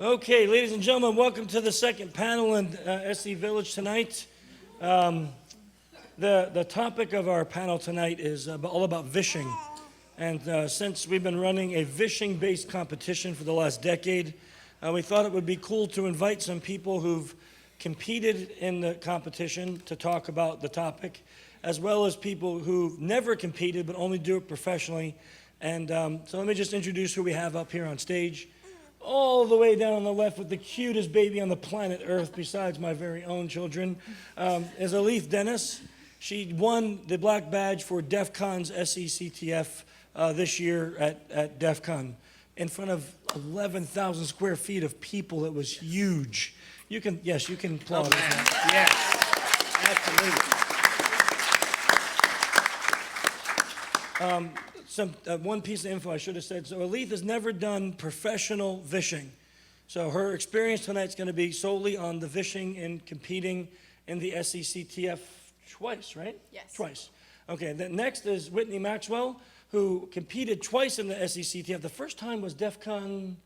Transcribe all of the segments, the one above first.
Okay, ladies and gentlemen, welcome to the second panel in SEVillage tonight. The topic of our panel tonight is all about Vishing. And since we've been running a Vishing-based competition for the last decade, we thought it would be cool to invite some people who've competed in the competition to talk about the topic, as well as people who've never competed but only do it professionally. And so let me just introduce who we have up here on stage. All the way down on the left with the cutest baby on the planet Earth, besides my very own children, is Alethe Denis. She won the black badge for DEFCON's SECTF this year at DEFCON in front of 11,000 square feet of people. It was huge. You can applaud. Yes, absolutely. One piece of info I should have said. So Alethe has never done professional Vishing. So her experience tonight is going to be solely on the Vishing and competing in the SECTF twice, right? Yes. Twice. Okay, then next is Whitney Maxwell, who competed twice in the SECTF. The first time was DEFCON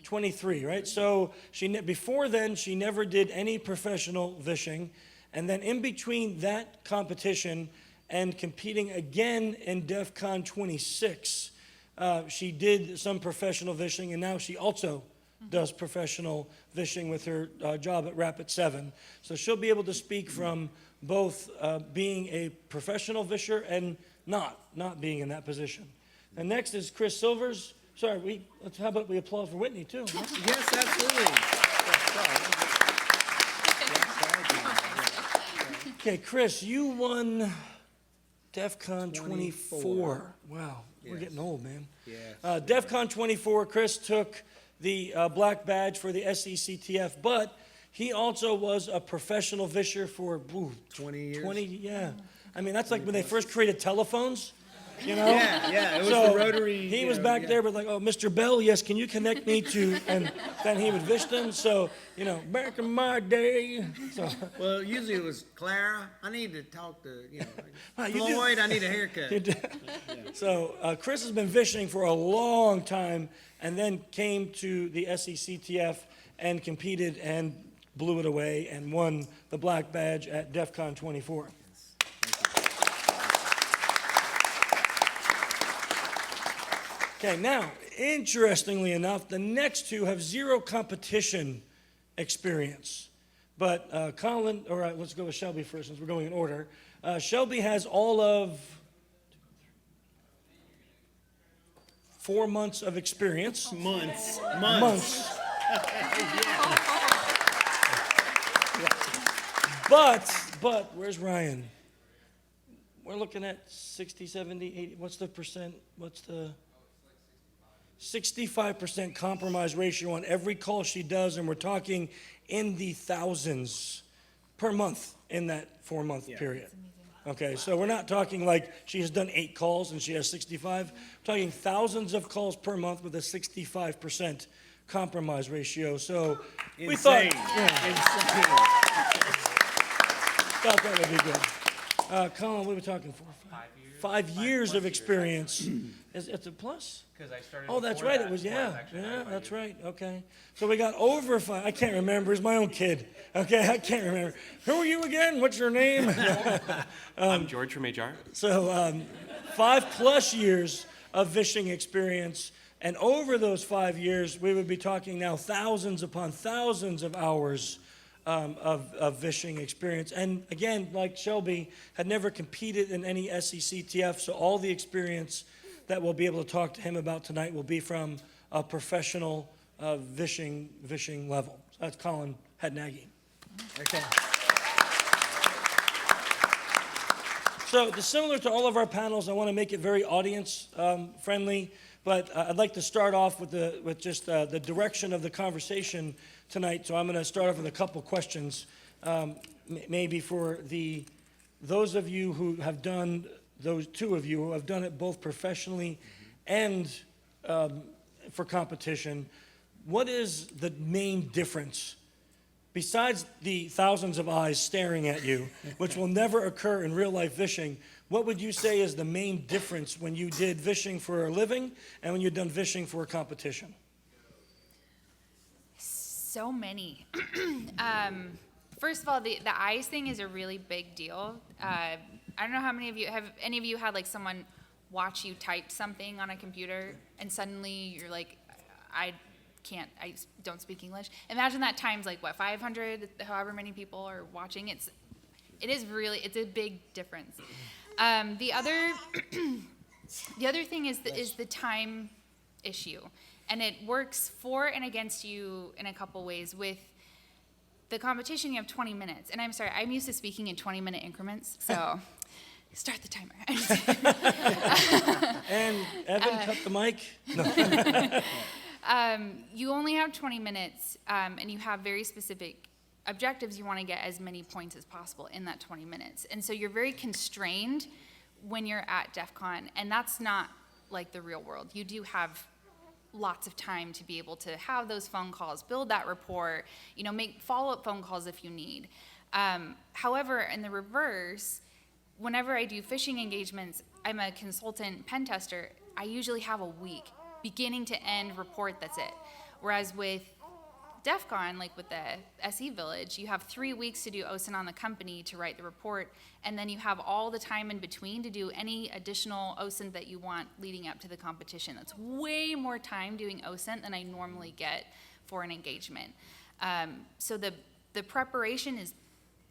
23, right? So before then, she never did any professional Vishing. And then in between that competition and competing again in DEFCON 26, she did some professional Vishing, and now she also does professional Vishing with her job at Rapid 7. So she'll be able to speak from both being a professional Visher and not being in that position. And next is Chris Silvers. Sorry, how about we applaud for Whitney too? Huh? Yes, absolutely. Okay, Chris, you won DEFCON 24. Wow, we're getting old, man. Yes. DEFCON 24, Chris took the black badge for the SECTF, but he also was a professional Visher for 20 years. 20, yeah. I mean, that's like when they first created telephones, you know? Yeah, it was So the rotary. he was back there with like, oh, Mr. Bell, yes, can you connect me to, and then he would Vish them. So, back in my day. So, Well, usually it was Clara. I need to talk to, Wow, you do- Floyd. I need a haircut. So Chris has been Vishing for a long time and then came to the SECTF and competed and blew it away and won the black badge at DEFCON 24. Okay, now, interestingly enough, the next two have zero competition experience. But Colin, all right, let's go with Shelby first since we're going in order. Shelby has all of 4 months of experience. Months. But where's Ryan? We're looking at 60, 70, 80. What's the percent? What's the 65% compromise ratio on every call she does, and we're talking in the thousands per month in that 4-month period. Okay, so we're not talking like she has done 8 calls and she has 65. We're talking thousands of calls per month with a 65% compromise ratio. So we thought, thought that would be good. Colin, what are we talking for? 5 years of experience. It's a plus? Because I started. Oh, that's right. It was, that's right. Okay. So we got over 5. I can't remember. It's my own kid. Okay, I can't remember. Who are you again? What's your name? I'm George from HR. So 5+ years of Vishing experience. And over those 5 years, we would be talking now thousands upon thousands of hours of Vishing experience. And again, like Shelby, had never competed in any SECTF, so all the experience that we'll be able to talk to him about tonight will be from a professional Vishing level. So that's Colin Hadnagy. Okay. So similar to all of our panels, I want to make it very audience friendly, but I'd like to start off with just the direction of the conversation tonight. So I'm going to start off with a couple questions, maybe for those of you who have done, those 2 of you who have done it both professionally and for competition. What is the main difference, besides the thousands of eyes staring at you, which will never occur in real life Vishing? What would you say is the main difference when you did Vishing for a living and when you've done Vishing for a competition? So many. First of all, the eyes thing is a really big deal. I don't know how many of you have any of you had like someone watch you type something on a computer and suddenly you're like, I don't speak English. Imagine that times like what, 500, however many people are watching. It's a big difference. The other thing is the time issue, and it works for and against you in a couple ways. With the competition, you have 20 minutes, and I'm sorry, I'm used to speaking in 20-minute increments, so start the timer. And Evan, cut the mic. No. You only have 20 minutes, and you have very specific objectives. You want to get as many points as possible in that 20 minutes. And so you're very constrained when you're at DEF CON, and that's not like the real world. You do have lots of time to be able to have those phone calls, build that rapport, make follow-up phone calls if you need. However, in the reverse, whenever I do phishing engagements, I'm a consultant pen tester, I usually have a week, beginning to end report, that's it. Whereas with DEF CON, like with the SEVillage, you have 3 weeks to do OSINT on the company to write the report, and then you have all the time in between to do any additional OSINT that you want leading up to the competition. That's way more time doing OSINT than I normally get for an engagement. So the preparation is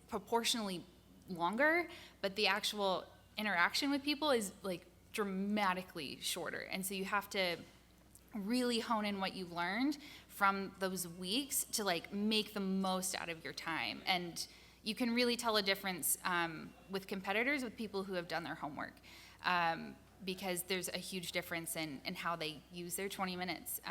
proportionally longer, but the actual interaction with people is like dramatically shorter. And so you have to really hone in what you've learned from those weeks to like make the most out of your time. And you can really tell a difference with competitors, with people who have done their homework, because there's a huge difference in how they use their 20 minutes.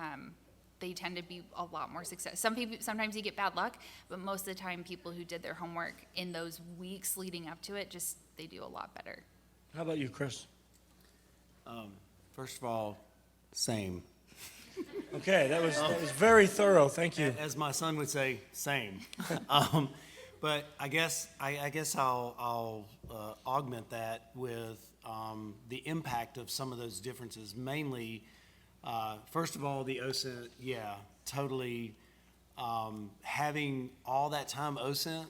They tend to be a lot more successful. Sometimes you get bad luck, but most of the time people who did their homework in those weeks leading up to it, they do a lot better. How about you, Chris? First of all, same. Okay, that was very thorough. Thank you. As my son would say, same. But I guess I'll augment that with the impact of some of those differences. Mainly, first of all, the OSINT, yeah, totally. Having all that time OSINT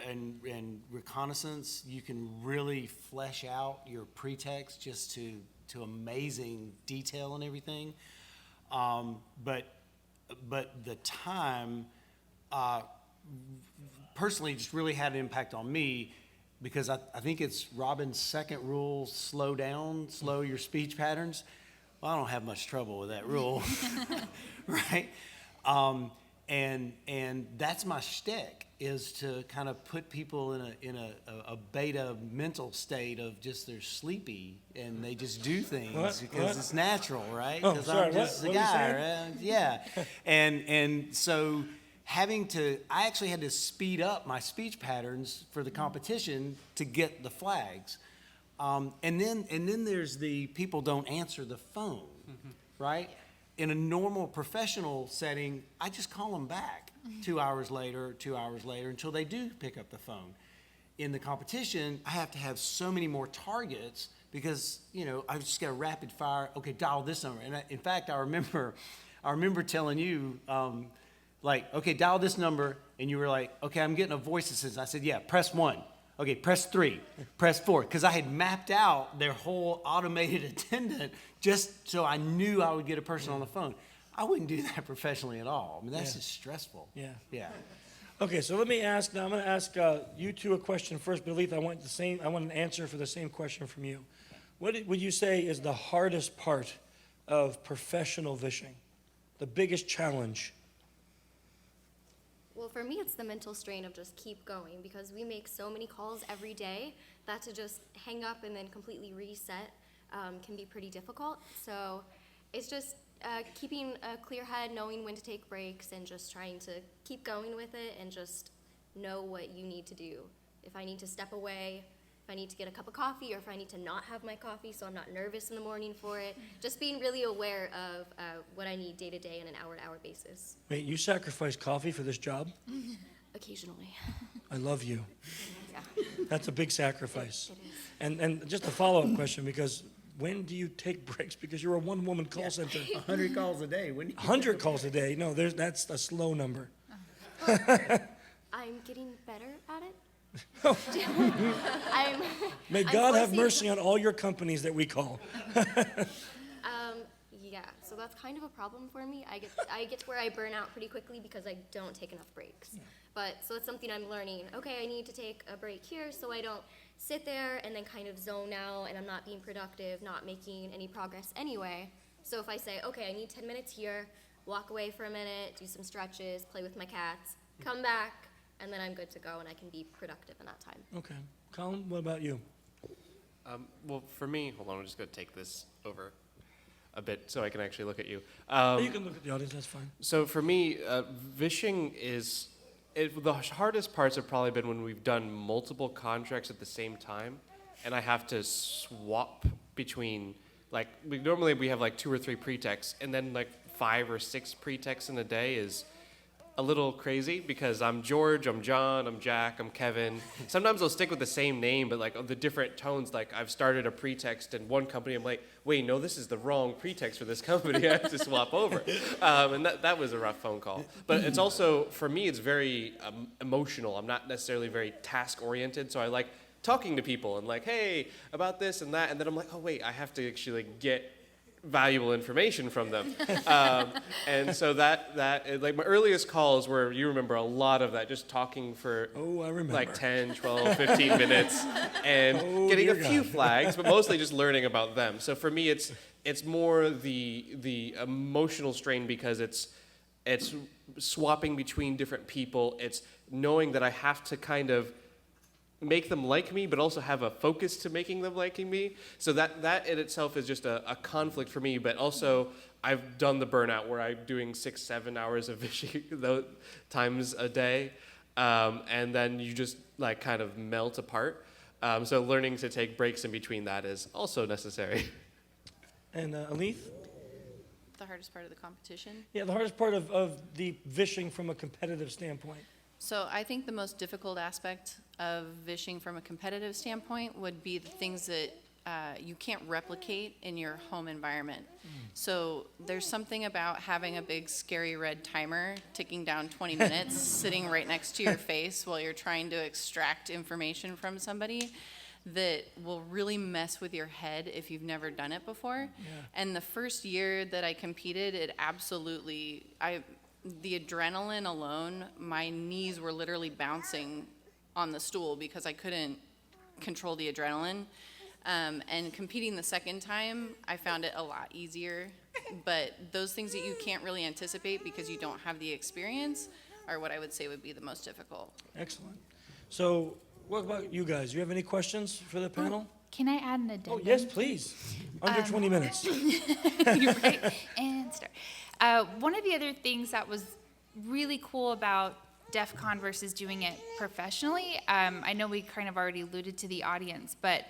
and reconnaissance, you can really flesh out your pretext just to amazing detail and everything. But the time, personally, just really had an impact on me, because I think it's Robin's second rule: slow down, slow your speech patterns. Well, I don't have much trouble with that rule, right? And that's my shtick, is to kind of put people in a beta mental state of just they're sleepy and they just do things because it's natural, right? Oh, Because sorry, I'm just what a were you guy, saying? right? Yeah. And so I actually had to speed up my speech patterns for the competition to get the flags. And then there's the people don't answer the phone, right? In a normal professional setting, I just call them back 2 hours later, until they do pick up the phone. In the competition, I have to have so many more targets because, I've just got a rapid fire, okay, dial this number. And in fact, I remember telling you, okay, dial this number, and you were like, okay, I'm getting a voice assistant. I said, yeah, press 1. Okay, press 3, press 4, because I had mapped out their whole automated attendant just so I knew I would get a person on the phone. I wouldn't do that professionally at all. I mean, that's just stressful. Yeah. Yeah. Okay, so let me ask now. I'm going to ask you two a question first, but Alethe, I want an answer for the same question from you. What would you say is the hardest part of professional fishing? The biggest challenge? Well, for me, it's the mental strain of just keep going, because we make so many calls every day that to just hang up and then completely reset can be pretty difficult. So it's just keeping a clear head, knowing when to take breaks, and just trying to keep going with it and just know what you need to do. If I need to step away, if I need to get a cup of coffee, or if I need to not have my coffee so I'm not nervous in the morning for it. Just being really aware of what I need day to day on an hour-to-hour basis. Wait, you sacrifice coffee for this job? Occasionally. I love you. Yeah. That's a big sacrifice. It is. And just a follow-up question, because when do you take breaks? Because you're a one-woman call center. 100 calls a day. When do you 100 calls a day. No, that's a slow number. I'm getting better at it. I'm, May I'm God have closing- mercy on all your companies that we call. Yeah, so that's kind of a problem for me. I get to where I burn out pretty quickly because I don't take enough breaks. But so it's something I'm learning. Okay, I need to take a break here so I don't sit there and then kind of zone out and I'm not being productive, not making any progress anyway. So if I say, okay, I need 10 minutes here, walk away for a minute, do some stretches, play with my cats, come back, and then I'm good to go and I can be productive in that time. Okay. Colin, what about you? Well, for me, hold on, I'm just going to take this over a bit so I can actually look at you. You can look at the audience, that's fine. So for me, Vishing is, the hardest parts have probably been when we've done multiple contracts at the same time, and I have to swap between, like, normally we have like 2 or 3 pretexts, and then like 5 or 6 pretexts in a day is a little crazy because I'm George, I'm John, I'm Jack, I'm Kevin. Sometimes I'll stick with the same name, but like the different tones, like I've started a pretext in one company, I'm like, wait, no, this is the wrong pretext for this company, I have to swap over. And that was a rough phone call. But it's also, for me, it's very emotional. I'm not necessarily very task-oriented, so I like talking to people and like, hey, about this and that, and then I'm like, oh wait, I have to actually get valuable information from them. And so that like my earliest calls were, you remember a lot of that, just talking for Oh, I remember. like 10, 12, 15 minutes and Oh, getting a dear few God. flags, but mostly just learning about them. So for me, it's more the emotional strain because it's swapping between different people. It's knowing that I have to kind of make them like me, but also have a focus to making them liking me. So that in itself is just a conflict for me, but also I've done the burnout where I'm doing 6-7 hours of fishing times a day, and then you just like kind of melt apart. So learning to take breaks in between that is also necessary. And Alethe? The hardest part of the competition. Yeah, the hardest part of the Vishing from a competitive standpoint. So I think the most difficult aspect of Vishing from a competitive standpoint would be the things that you can't replicate in your home environment. So there's something about having a big scary red timer ticking down 20 minutes sitting right next to your face while you're trying to extract information from somebody that will really mess with your head if you've never done it before. Yeah. And the first year that I competed, it absolutely, the adrenaline alone, my knees were literally bouncing on the stool because I couldn't control the adrenaline. And competing the second time, I found it a lot easier. But those things that you can't really anticipate because you don't have the experience are what I would say would be the most difficult. Excellent. So what about you guys? Do you have any questions for the panel? Can I add an addendum? Oh, yes, please. Under 20 minutes. You're right. And start. One of the other things that was really cool about DEF CON versus doing it professionally, I know we kind of already alluded to the audience, but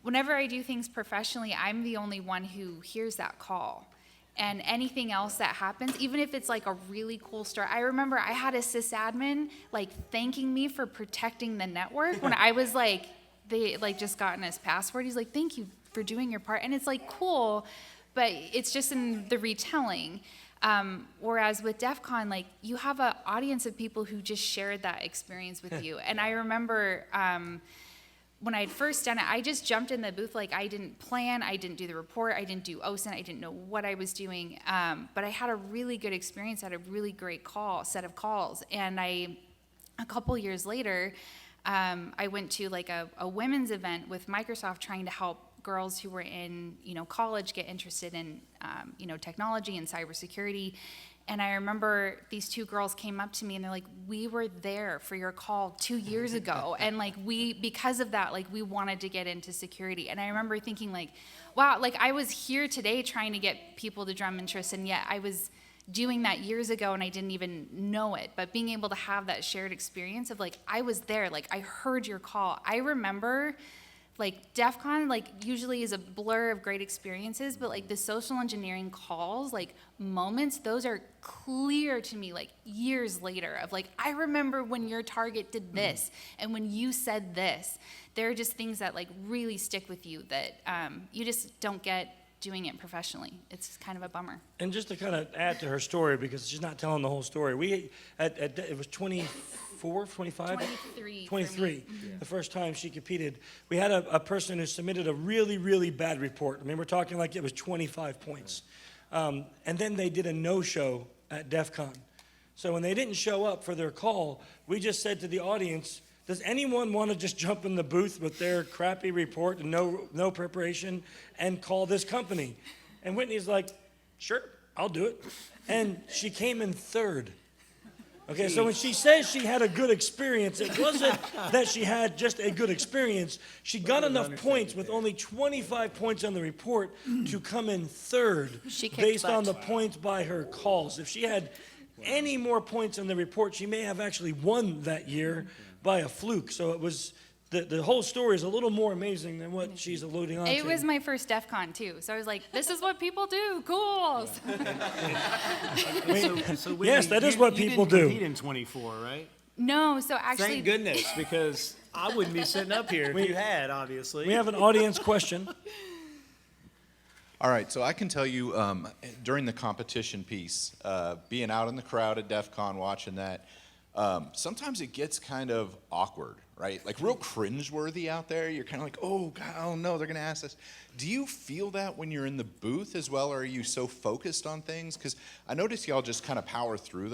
whenever I do things professionally, I'm the only one who hears that call. And anything else that happens, even if it's like a really cool story. I remember I had a sysadmin like thanking me for protecting the network when I was like, they like just gotten his password. He's like, thank you for doing your part. And it's like cool, but it's just in the retelling. Whereas with DEF CON, like you have an audience of people who just shared that experience with you. And I remember when I'd first done it, I just jumped in the booth like I didn't plan, I didn't do the report, I didn't do OSINT, I didn't know what I was doing. But I had a really good experience, I had a really great set of calls. And a couple years later, I went to like a women's event with Microsoft trying to help girls who were in college get interested in technology and cybersecurity. And I remember these 2 girls came up to me and they're like, we were there for your call 2 years ago. And like because of that, like we wanted to get into security. And I remember thinking like, wow, like I was here today trying to get people to drum interest, and yet I was doing that years ago and I didn't even know it. But being able to have that shared experience of like, I was there, like I heard your call. I remember like DEF CON, like usually is a blur of great experiences, but like the social engineering calls, like moments, those are clear to me like years later of like, I remember when your target did this and when you said this. There are just things that like really stick with you that you just don't get doing it professionally. It's kind of a bummer. And just to kind of add to her story, because she's not telling the whole story, it was 24, 25? 23. 23, the first time she competed. We had a person who submitted a really, really bad report. I mean, we're talking like it was 25 points. And then they did a no-show at DEF CON. So when they didn't show up for their call, we just said to the audience, does anyone want to just jump in the booth with their crappy report and no preparation and call this company? And Whitney's like, sure, I'll do it. And she came in third. Okay, so when she says she had a good experience, it wasn't that she had just a good experience. She got enough points with only 25 points on the report to come in third She kicked based on the butt. points by her calls. If she had any more points on the report, she may have actually won that year by a fluke. So it was, the whole story is a little more amazing than what she's alluding on to. It was my first DEF CON too, so I was like, this is what people do, cool. So Yes, that is what people do. You didn't compete in 24, right? No, so actually, Thank goodness, because I wouldn't be sitting up here if you had, obviously. We have an audience question. All right, so I can tell you during the competition piece, being out in the crowd at DEF CON watching that, sometimes it gets kind of awkward, right? Like real cringeworthy out there. You're kind of like, oh, God, oh no, they're going to ask us. Do you feel that when you're in the booth as well, or are you so focused on things? Because I notice y'all just kind of power through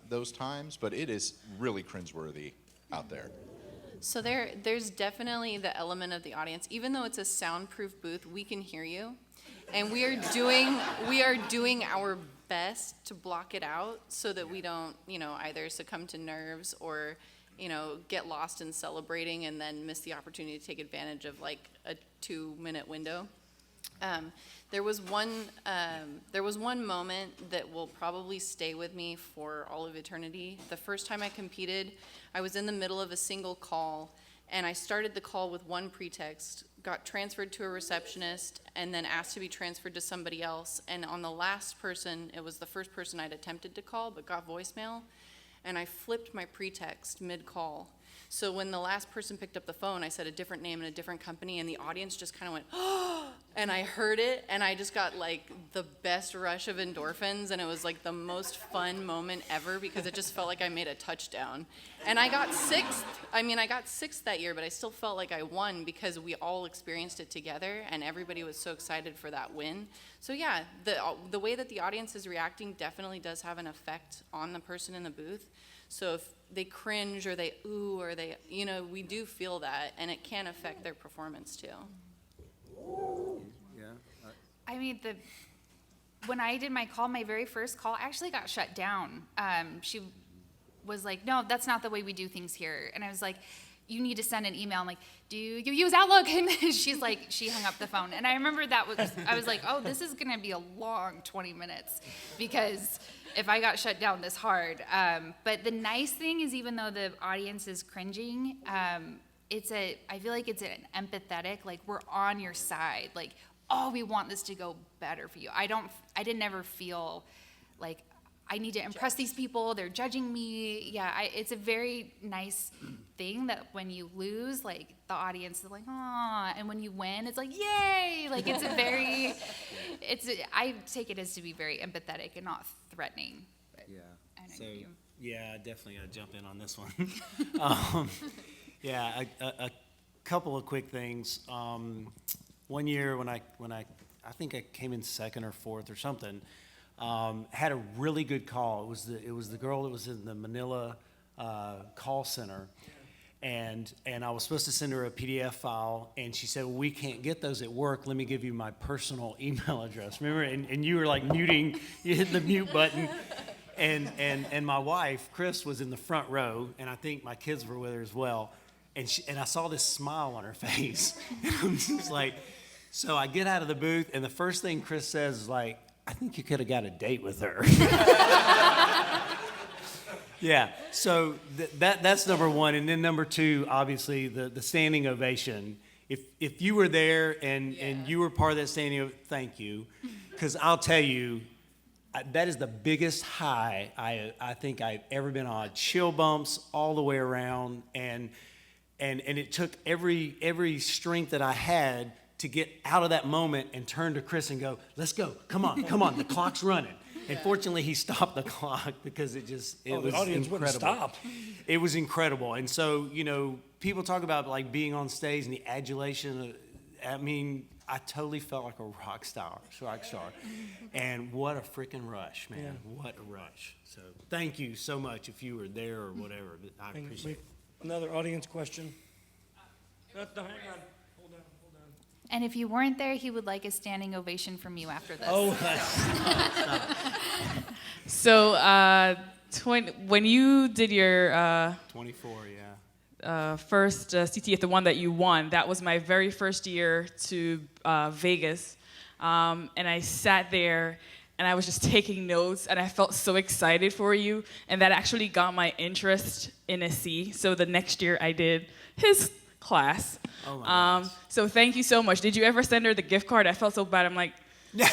those times, but it is really cringeworthy out there. So there's definitely the element of the audience. Even though it's a soundproof booth, we can hear you. And we are doing our best to block it out so that we don't, either succumb to nerves or, get lost in celebrating and then miss the opportunity to take advantage of like a 2-minute window. There was one moment that will probably stay with me for all of eternity. The first time I competed, I was in the middle of a single call, and I started the call with one pretext, got transferred to a receptionist, and then asked to be transferred to somebody else. And on the last person, it was the first person I'd attempted to call, but got voicemail, and I flipped my pretext mid-call. So when the last person picked up the phone, I said a different name and a different company, and the audience just kind of went, oh, and I heard it, and I just got like the best rush of endorphins, and it was like the most fun moment ever because it just felt like I made a touchdown. And I got sixth. I got sixth that year, but I still felt like I won because we all experienced it together, and everybody was so excited for that win. So yeah, the way that the audience is reacting definitely does have an effect on the person in the booth. So if they cringe or they ooh or they, we do feel that, and it can affect their performance too. Yeah. I mean, when I did my call, my very first call actually got shut down. She was like, no, that's not the way we do things here. And I was like, you need to send an email. I'm like, do you use Outlook? And she's like, she hung up the phone. And I remember I was like, oh, this is going to be a long 20 minutes because if I got shut down this hard. But the nice thing is, even though the audience is cringing, I feel like it's an empathetic, like we're on your side. Like, oh, we want this to go better for you. I didn't ever feel like I need to impress these people. They're judging me. Yeah, it's a very nice thing that when you lose, like the audience is like, "Aw," and when you win, it's like, "Yay!" Like I take it as to be very empathetic and not threatening. But Yeah. I know So, you. yeah, I definitely got to jump in on this one. Yeah, a couple of quick things. One year when I think I came in second or fourth or something, had a really good call. It was the girl that was in the Manila call center, and I was supposed to send her a PDF file, and she said, well, we can't get those at work. Let me give you my personal email address. Remember? And you were like muting. You hit the mute button. And my wife, Chris, was in the front row, and I think my kids were with her as well. And I saw this smile on her face. And I'm just like, so I get out of the booth, and the first thing Chris says is like, I think you could have got a date with her. Yeah, so that's number one. And then number two, obviously, the standing ovation if you were there and you were part of that standing, thank you, because I'll tell you, that is the biggest high I think I've ever been on. Chill bumps all the way around, and it took every strength that I had to get out of that moment and turn to Chris and go, let's go, come on, the clock's running. And fortunately, he stopped the clock because it was the audience incredible. wouldn't stop. It was incredible. And so, people talk about like being on stage and the adulation. I mean, I totally felt like a rock star. And what a freaking rush, man. Yeah. What a rush. So thank you so much if you were there or whatever. I appreciate it. Another audience question. No, hang on. Hold on. And if you weren't there, he would like a standing ovation from you after this. Oh, So, when you did your 24, yeah. first CTF, the one that you won, that was my very first year to Vegas. And I sat there and I was just taking notes and I felt so excited for you. And that actually got my interest in SE. So the next year I did his class. Oh my gosh. So thank you so much. Did you ever send her the gift card? I felt so bad. I'm like, you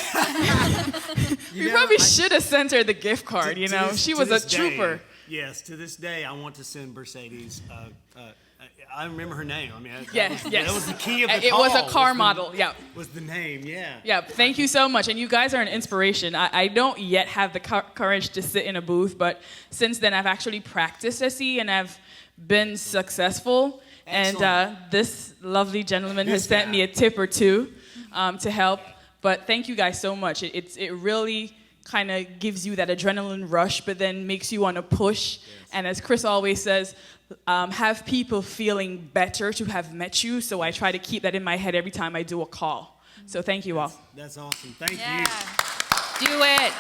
probably should have sent her the gift card, She was a trooper. Yes, to this day, I want to send Mercedes. I remember her name. I mean, Yes. that was the key of the It call. was a car model, yeah. Was the name, yeah. Yeah, thank you so much. And you guys are an inspiration. I don't yet have the courage to sit in a booth, but since then I've actually practiced SE and I've been successful. Excellent. And this lovely gentleman has sent me a tip or two to help. But thank you guys so much. It really kind of gives you that adrenaline rush, but then makes you want to push. Yes. And as Chris always says, have people feeling better to have met you. So I try to keep that in my head every time I do a call. So thank you all. That's awesome. Thank Yeah. you. Do it.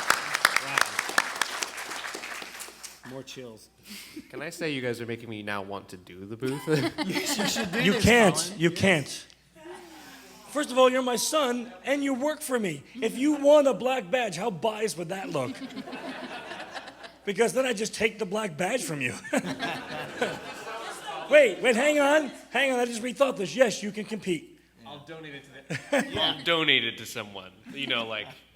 Wow. More chills. Can I say you guys are making me now want to do the booth? Yes, you should do You this, can't. Colin. You can't. First of all, you're my son, and you work for me. If you won a black badge, how biased would that look? Because then I just take the black badge from you. Wait, hang on. I just rethought this. Yes, you can compete. I'll donate it to I'll donate it to someone.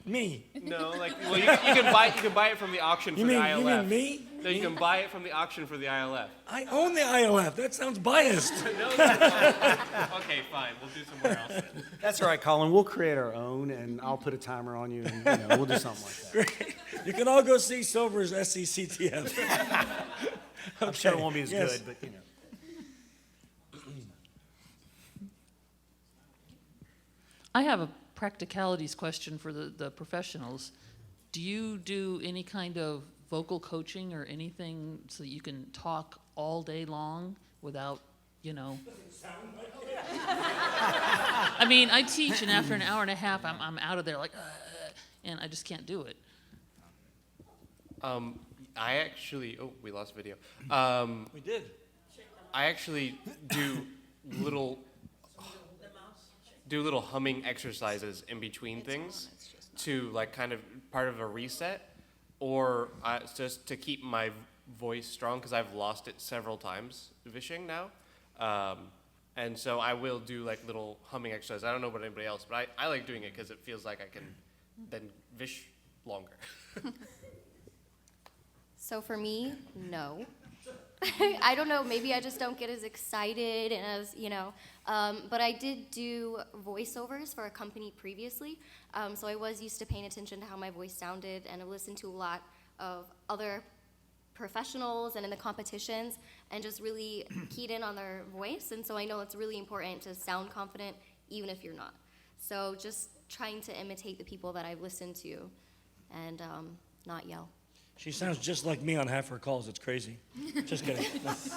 Me. No, well, you can buy it from the auction for the ILF. You mean me? No, you can buy it from the auction for the ILF. I own the ILF. That sounds biased. No. Okay, fine. We'll do somewhere else. That's all right, Colin. We'll create our own, and I'll put a timer on you, and we'll do something like that. Great. You can all go see Silver's SECTF. I'm sure it won't be as Yes. good, but I have a practicalities question for the professionals. Do you do any kind of vocal coaching or anything so that you can talk all day long without, I mean, I teach, and after an hour and a half, I'm out of there like, and I just can't do it. I actually, we lost video. We did. I actually do little humming exercises in between things to kind of part of a reset, or just to keep my voice strong because I've lost it several times Vishing now. And so I will do little humming exercises. I don't know about anybody else, but I like doing it because it feels like I can then vish longer. So for me, no. I don't know, maybe I just don't get as excited and as, but I did do voiceovers for a company previously, so I was used to paying attention to how my voice sounded, and I listened to a lot of other professionals and in the competitions, and just really keyed in on their voice, and so I know it's really important to sound confident even if you're not. So just trying to imitate the people that I've listened to and not yell. She sounds just like me on half her calls. It's crazy. Just kidding. Nice.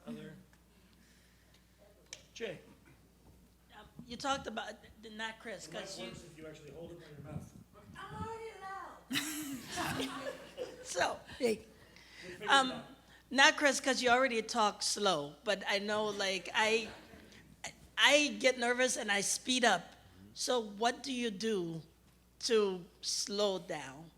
Other? Jay. You talked about, not Chris, because you... If you actually hold it by your mouth. So, hey, not Chris, because you already talk slow, but I know, I get nervous and I speed up. So what do you do to slow down?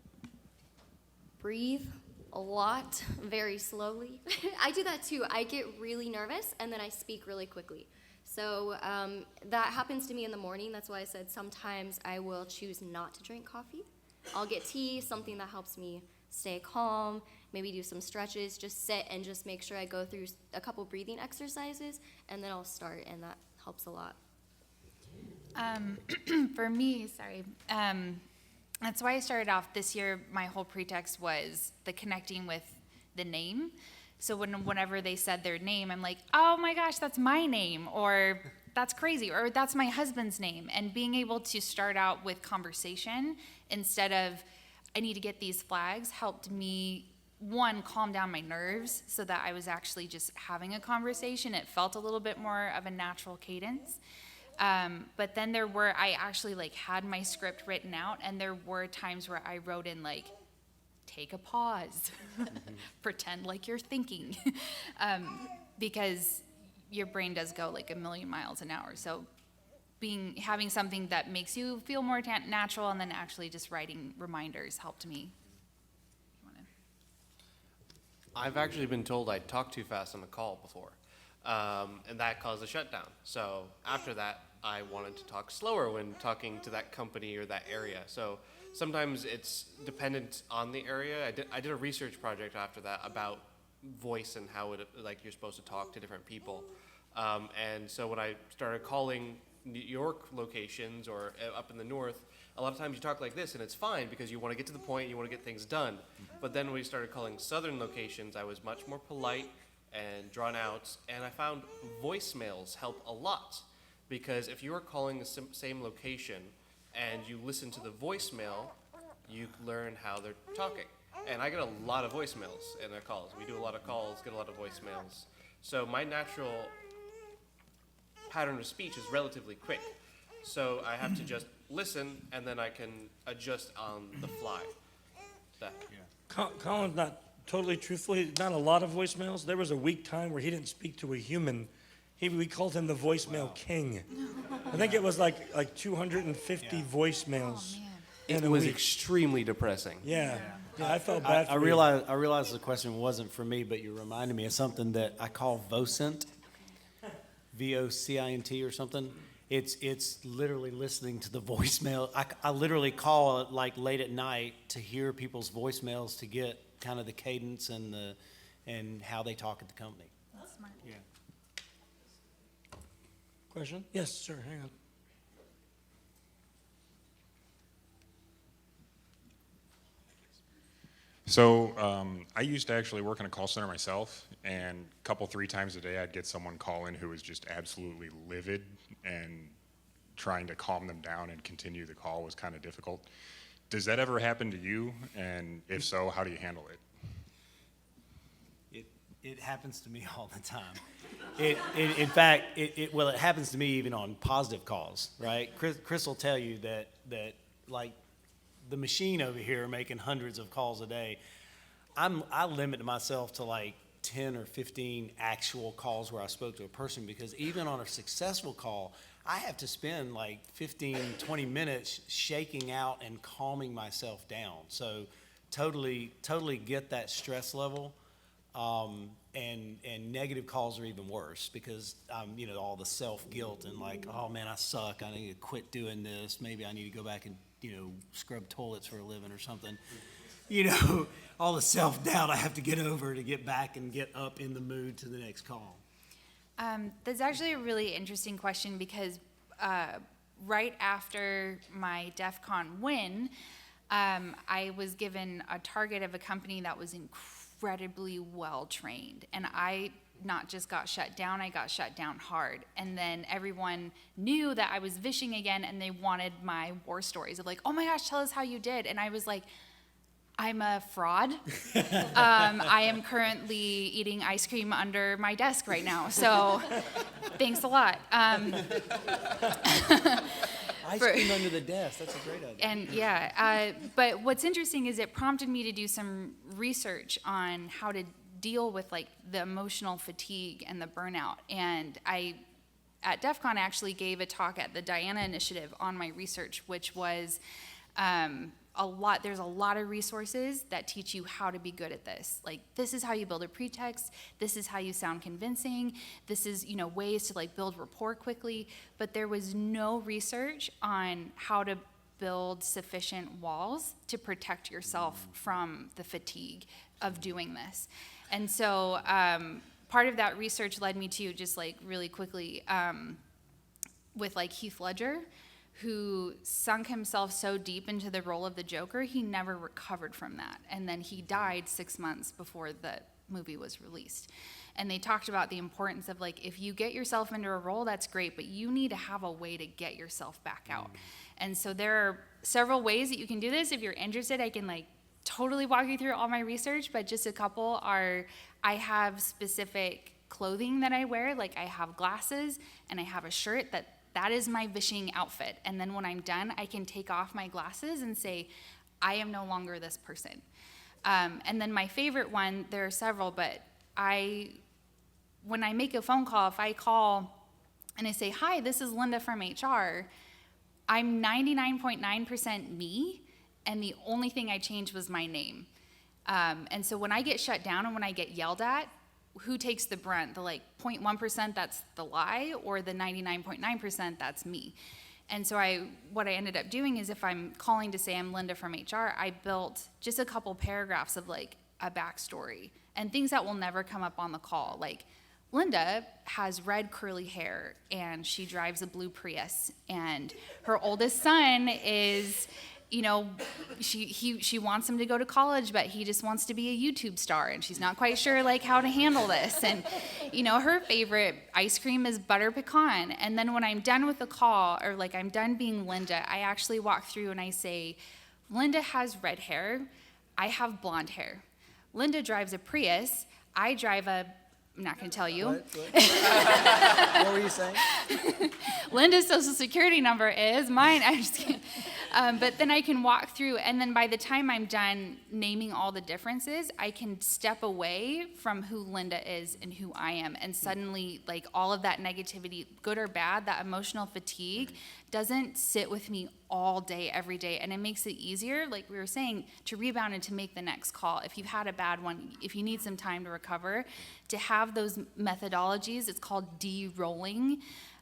Breathe, a lot very slowly. I do that too. I get really nervous and then I speak really quickly. So that happens to me in the morning. That's why I said sometimes I will choose not to drink coffee. I'll get tea, something that helps me stay calm, maybe do some stretches, just sit and just make sure I go through a couple breathing exercises, and then I'll start, and that helps a lot. For me, that's why I started off this year. My whole pretext was the connecting with the name. So whenever they said their name, I'm like, oh my gosh, that's my name, or that's crazy, or that's my husband's name. And being able to start out with conversation instead of, I need to get these flags, helped me, one, calm down my nerves so that I was actually just having a conversation. It felt a little bit more of a natural cadence. But then I actually had my script written out, and there were times where I wrote in take a pause, pretend like you're thinking, because your brain does go a million miles an hour. So having something that makes you feel more natural, and then actually just writing reminders helped me. I've actually been told I talk too fast on a call before, and that caused a shutdown. So after that, I wanted to talk slower when talking to that company or that area. So sometimes it's dependent on the area. I did a research project after that about voice and how you're supposed to talk to different people. And so when I started calling New York locations or up in the north, a lot of times you talk like this and it's fine because you want to get to the point, you want to get things done. But then when we started calling southern locations, I was much more polite and drawn out, and I found voicemails help a lot, because if you are calling the same location and you listen to the voicemail, you learn how they're talking. And I get a lot of voicemails in their calls. We do a lot of calls, get a lot of voicemails. So my natural pattern of speech is relatively quick. So I have to just listen, and then I can adjust on the fly. Colin's not totally truthfully, not a lot of voicemails. There was a week time where he didn't speak to a human. We called him the voicemail king. I think it was like 250 voicemails. Oh, man. It was extremely depressing. Yeah, I felt bad for I you. realized the question wasn't for me, but you reminded me of something that I call vocint, VOCINT or something. It's literally listening to the voicemail. I literally call it late at night to hear people's voicemails to get kind of the cadence and how they talk at the company. That's smart. Yeah. Question? Yes, sir, hang on. So I used to actually work in a call center myself, and three times a day I'd get someone call in who was just absolutely livid, and trying to calm them down and continue the call was kind of difficult. Does that ever happen to you? And if so, how do you handle it? It happens to me all the time. In fact, it happens to me even on positive calls, right? Chris will tell you that the machine over here making hundreds of calls a day, I limit myself to 10 or 15 actual calls where I spoke to a person, because even on a successful call, I have to spend 15, 20 minutes shaking out and calming myself down. So totally get that stress level. And negative calls are even worse, because all the self-guilt and oh man, I suck, I need to quit doing this, maybe I need to go back and scrub toilets for a living or something. All the self-doubt I have to get over to get back and get up in the mood to the next call. That's actually a really interesting question, because right after my DEF CON win, I was given a target of a company that was incredibly well trained, and I not just got shut down, I got shut down hard. And then everyone knew that I was Vishing again, and they wanted my war stories of oh my gosh, tell us how you did. And I was like, I'm a fraud. I am currently eating ice cream under my desk right now, so thanks a lot. Ice cream under the desk, that's a great idea. And but what's interesting is it prompted me to do some research on how to deal with the emotional fatigue and the burnout. And I, at DEF CON, actually gave a talk at the Diana Initiative on my research, which was there's a lot of resources that teach you how to be good at this. Like, this is how you build a pretext, this is how you sound convincing, this is, you know, ways to like build rapport quickly, but there was no research on how to build sufficient walls to protect yourself from the fatigue of doing this. And so part of that research led me to, just like really quickly, with like Heath Ledger, who sunk himself so deep into the role of the Joker, he never recovered from that. And then he died 6 months before the movie was released. And they talked about the importance of, like, if you get yourself into a role, that's great, but you need to have a way to get yourself back out. And so there are several ways that you can do this. If you're interested, I can like totally walk you through all my research, but just a couple are, I have specific clothing that I wear, like I have glasses and I have a shirt that is my Vishing outfit. And then when I'm done, I can take off my glasses and say, I am no longer this person. And then my favorite one, there are several, but when I make a phone call, if I call and I say, hi, this is Linda from HR, I'm 99.9% me, and the only thing I changed was my name. And so when I get shut down and when I get yelled at, who takes the brunt? The like 0.1% that's the lie, or the 99.9% that's me? And so what I ended up doing is, if I'm calling to say I'm Linda from HR, I built just a couple paragraphs of like a backstory and things that will never come up on the call. Like, Linda has red curly hair and she drives a blue Prius, and her oldest son is, you know, she wants him to go to college, but he just wants to be a YouTube star, and she's not quite sure like how to handle this. And, you know, her favorite ice cream is butter pecan. And then when I'm done with the call, or like I'm done being Linda, I actually walk through and I say, Linda has red hair, I have blonde hair. Linda drives a Prius, I drive I'm not going to tell you. What were you saying? Linda's social security number is mine. I'm just kidding. But then I can walk through, and then by the time I'm done naming all the differences, I can step away from who Linda is and who I am. And suddenly, like, all of that negativity, good or bad, that emotional fatigue doesn't sit with me all day, every day. And it makes it easier, like we were saying, to rebound and to make the next call. If you've had a bad one, if you need some time to recover, to have those methodologies, it's called de-rolling,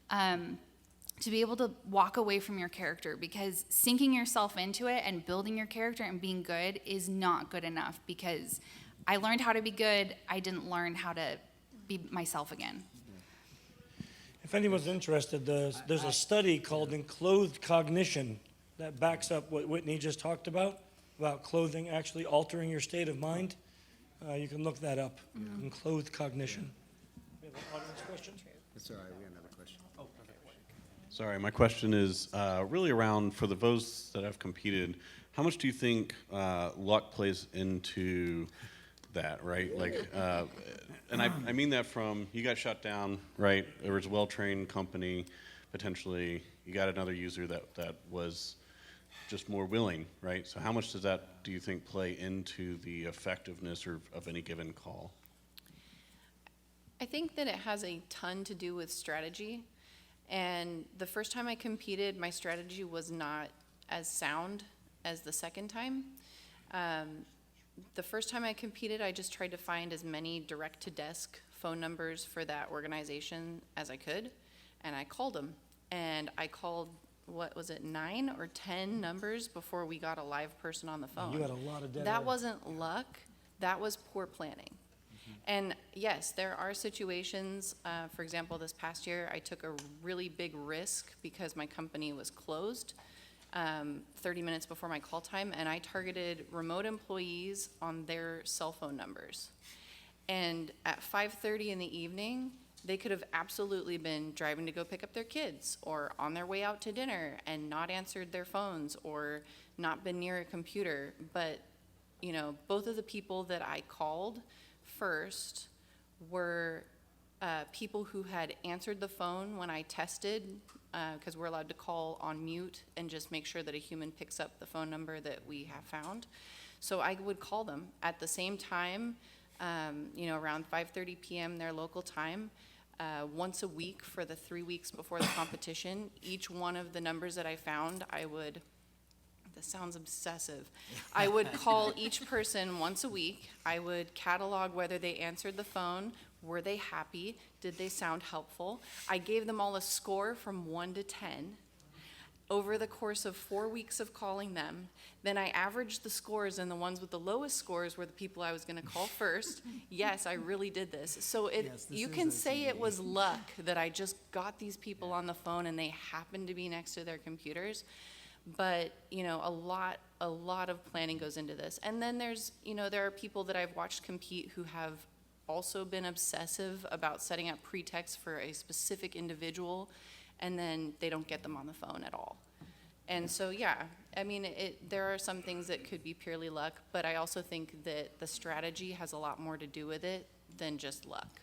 to be able to walk away from your character, because sinking yourself into it and building your character and being good is not good enough, because I learned how to be good, I didn't learn how to be myself again. If anyone's interested, there's a study called Enclothed Cognition that backs up what Whitney just talked about clothing actually altering your state of mind. You can look that up, Enclothed Cognition. We have an audience question? That's all right, we got another question. Sorry, my question is really around, for the those that have competed, how much do you think luck plays into that, right? Like, and I mean that from, you got shut down, right? There was a well-trained company, potentially, you got another user that was just more willing, right? So how much does that, do you think, play into the effectiveness of any given call? I think that it has a ton to do with strategy. And the first time I competed, my strategy was not as sound as the second time. The first time I competed, I just tried to find as many direct-to-desk phone numbers for that organization as I could, and I called them. And I called, 9 or 10 numbers before we got a live person on the phone. You had a lot of dead That air. wasn't luck, that was poor planning. And yes, there are situations, for example, this past year, I took a really big risk because my company was closed 30 minutes before my call time, and I targeted remote employees on their cell phone numbers. And at 5:30 in the evening, they could have absolutely been driving to go pick up their kids, or on their way out to dinner and not answered their phones, or not been near a computer. But, you know, both of the people that I called first were people who had answered the phone when I tested, because we're allowed to call on mute and just make sure that a human picks up the phone number that we have found. So I would call them at the same time, around 5:30 p.m. their local time, once a week for the 3 weeks before the competition. Each one of the numbers that I found, I would this sounds obsessive. I would call each person once a week. I would catalog whether they answered the phone, were they happy, did they sound helpful. I gave them all a score from 1 to 10. Over the course of 4 weeks of calling them, then I averaged the scores, and the ones with the lowest scores were the people I was gonna call first. Yes, I really did this. So you can say it was luck that I just got these people on the phone and they happened to be next to their computers. But, you know, a lot of planning goes into this. And then there are people that I've watched compete who have also been obsessive about setting up pretexts for a specific individual, and then they don't get them on the phone at all. And so, yeah, I mean, there are some things that could be purely luck, but I also think that the strategy has a lot more to do with it than just luck.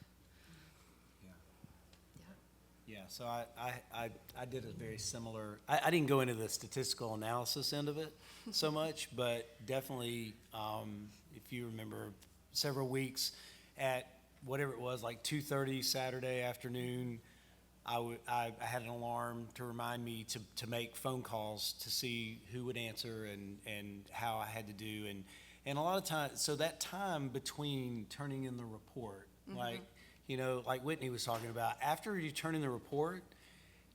Yeah, so I did a very similar, I didn't go into the statistical analysis end of it so much, but definitely, if you remember, several weeks at whatever it was, like 2:30 Saturday afternoon, I had an alarm to remind me to make phone calls to see who would answer and how I had to do. And a lot of times, so that time between turning in the report, like, you know, like Whitney was talking about, after you turn in the report,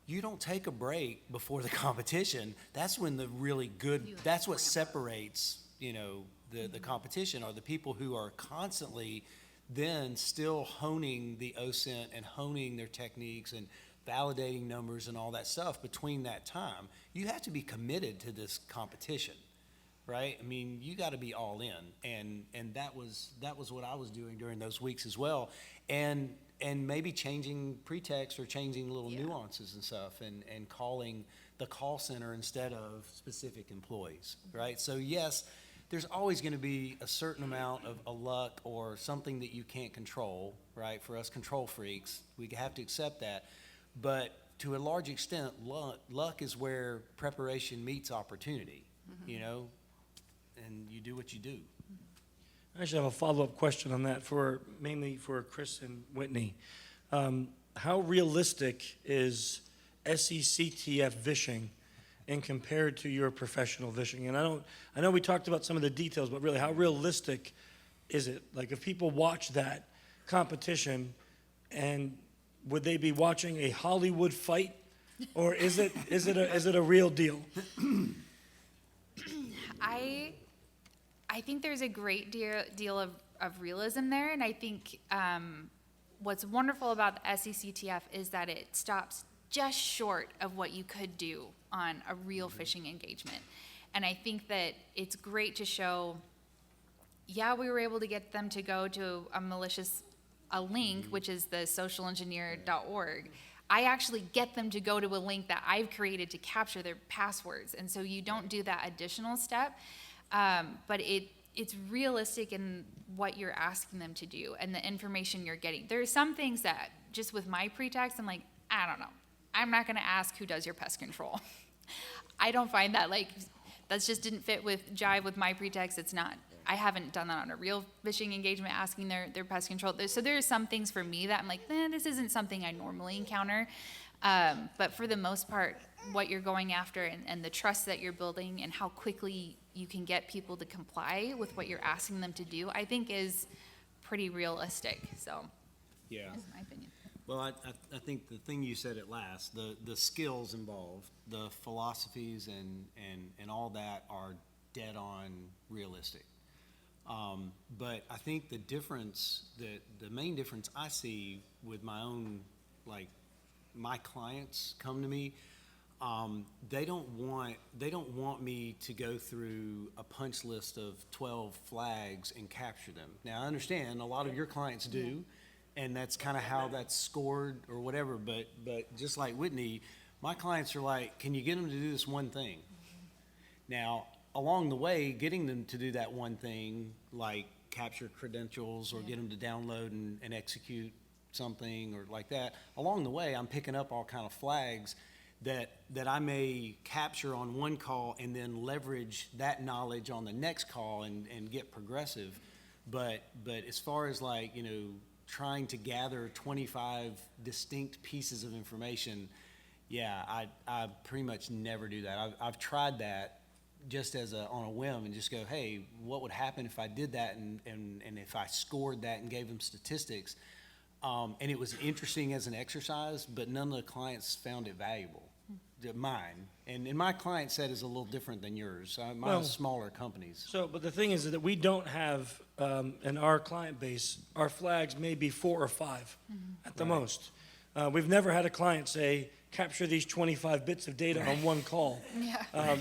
you don't take a break before the competition. That's when the really good, that's what separates, you know, the competition, are the people who are constantly then still honing the OSINT and honing their techniques and validating numbers and all that stuff between that time. You have to be committed to this competition, right? I mean, you got to be all in, and that was what I was doing during those weeks as well, and maybe changing pretext or changing little nuances and stuff, and calling the call center instead of specific employees, right? So yes, there's always going to be a certain amount of a luck or something that you can't control, right? For us control freaks, we have to accept that. But to a large extent, luck is where preparation meets opportunity, you know, and you do what you do. I actually have a follow-up question on that, mainly for Chris and Whitney. How realistic is SECTF Vishing and compared to your professional Vishing? And I know we talked about some of the details, but really, how realistic is it? Like, if people watch that competition, and would they be watching a Hollywood fight, or is it a real deal? I think there's a great deal of realism there, and I think what's wonderful about the SECTF is that it stops just short of what you could do on a real fishing engagement. And I think that it's great to show, yeah, we were able to get them to go to a link, which is the socialengineer.org. I actually get them to go to a link that I've created to capture their passwords. And so you don't do that additional step, but it's realistic in what you're asking them to do and the information you're getting. There are some things that, just with my pretext, I'm like, I don't know. I'm not gonna ask who does your pest control. I don't find that, like, that just didn't jive with my pretext. It's not. I haven't done that on a real fishing engagement, asking their pest control. So there are some things for me that I'm like, this isn't something I normally encounter. But for the most part, what you're going after and the trust that you're building and how quickly you can get people to comply with what you're asking them to do, I think is pretty realistic. So, yeah, that's my opinion. Well, I think the thing you said at last, the skills involved, the philosophies and all that are dead on realistic. But I think the main difference I see with my own, like, my clients come to me, they don't want me to go through a punch list of 12 flags and capture them. Now, I understand a lot of your clients do, and that's kind of how that's scored or whatever, but just like Whitney, my clients are like, can you get them to do this one thing? Now, along the way, getting them to do that one thing, like capture credentials or get them to download and execute something or like that, along the way, I'm picking up all kind of flags that I may capture on one call and then leverage that knowledge on the next call and get progressive. But as far as, like, you know, trying to gather 25 distinct pieces of information, yeah, I pretty much never do that. I've tried that just on a whim and just go, hey, what would happen if I did that and if I scored that and gave them statistics? And it was interesting as an exercise, but none of the clients found it valuable. Mine. And my client set is a little different than yours. Mine's smaller companies. So, but the thing is that we don't have, in our client base, our flags may be 4 or 5 at the most. We've never had a client say, capture these 25 bits of data on one call.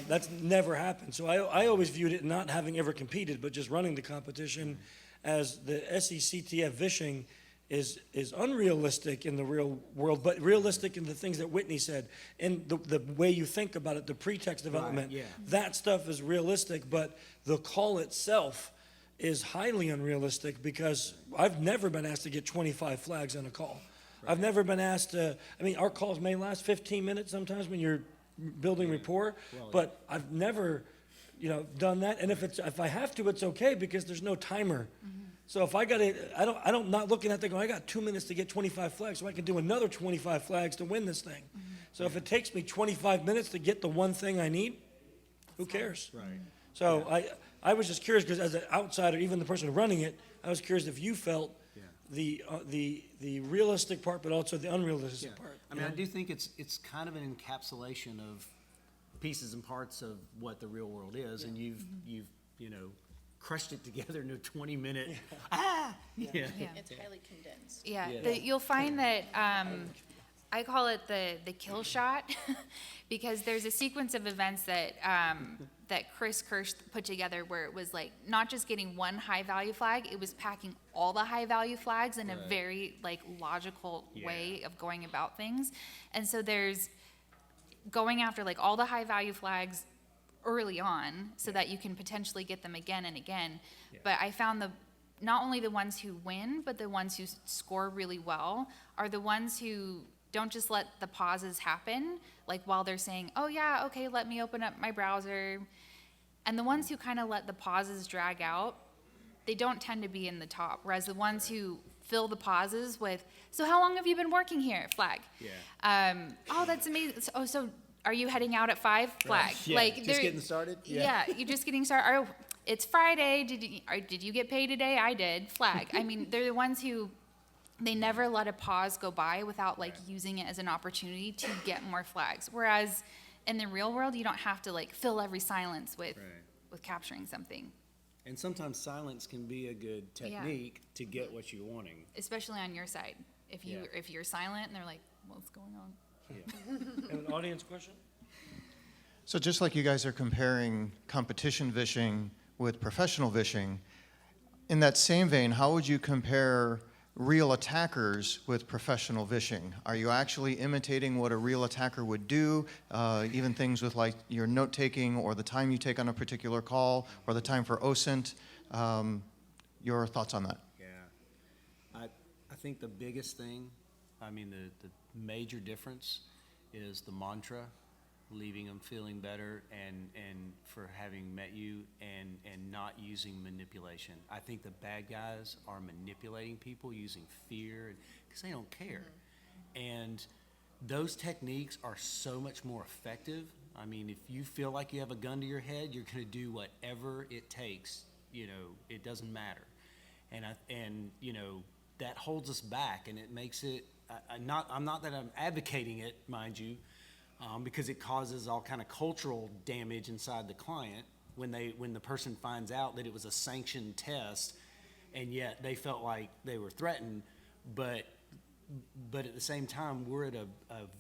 That's never happened. So I always viewed it not having ever competed, but just running the competition as the SECTF Vishing is unrealistic in the real world, but realistic in the things that Whitney said, and the way you think about it, the pretext development. yeah. That stuff is realistic, but the call itself is highly unrealistic because I've never been asked to get 25 flags on a call. I've never been asked to, I mean, our calls may last 15 minutes sometimes when you're building rapport, but I've never, done that. And if I have to, it's okay because there's no timer. So if I don't not looking at that going, I got 2 minutes to get 25 flags, so I can do another 25 flags to win this thing. So if it takes me 25 minutes to get the one thing I need, who cares? Right. So I was just curious because as an outsider, even the person running it, I was curious if you felt the realistic part, but also the unrealistic part. I mean, I do think it's kind of an encapsulation of pieces and parts of what the real world is, and you've crushed it together in a 20-minute. It's highly condensed. You'll find that I call it the kill shot because there's a sequence of events that that Chris Kirsch put together where it was like not just getting one high value flag, it was packing all the high value flags in a very logical way of going about things. And so there's going after all the high value flags early on so that you can potentially get them again and again. But I found not only the ones who win, but the ones who score really well are the ones who don't just let the pauses happen, while they're saying, oh yeah, okay, let me open up my browser. And the ones who kind of let the pauses drag out, they don't tend to be in the top. Whereas the ones who fill the pauses with, so how long have you been working here? Flag. Oh, that's amazing. Oh, so are you heading out at 5? Flag. Just getting started? Yeah, you're just getting started. Oh, it's Friday. Did you get paid today? I did. Flag. I mean, they're the ones who, they never let a pause go by without using it as an opportunity to get more flags. Whereas in the real world, you don't have to fill every silence with capturing something. And sometimes silence can be a good technique to get what you're wanting. Especially on your side. If you're silent and they're like, what's going on? An audience question? So just like you guys are comparing competition vishing with professional vishing, in that same vein, how would you compare real attackers with professional vishing? Are you actually imitating what a real attacker would do, even things with your note-taking or the time you take on a particular call or the time for OSINT? Your thoughts on that? Yeah. I think the biggest thing, the major difference is the mantra, leaving them feeling better and for having met you and not using manipulation. I think the bad guys are manipulating people using fear because they don't care. And those techniques are so much more effective. I mean, if you feel like you have a gun to your head, you're going to do whatever it takes. It doesn't matter. And that holds us back, and it makes it. I'm not that I'm advocating it, mind you, because it causes all kind of cultural damage inside the client when the person finds out that it was a sanctioned test, and yet they felt like they were threatened, but at the same time we're at a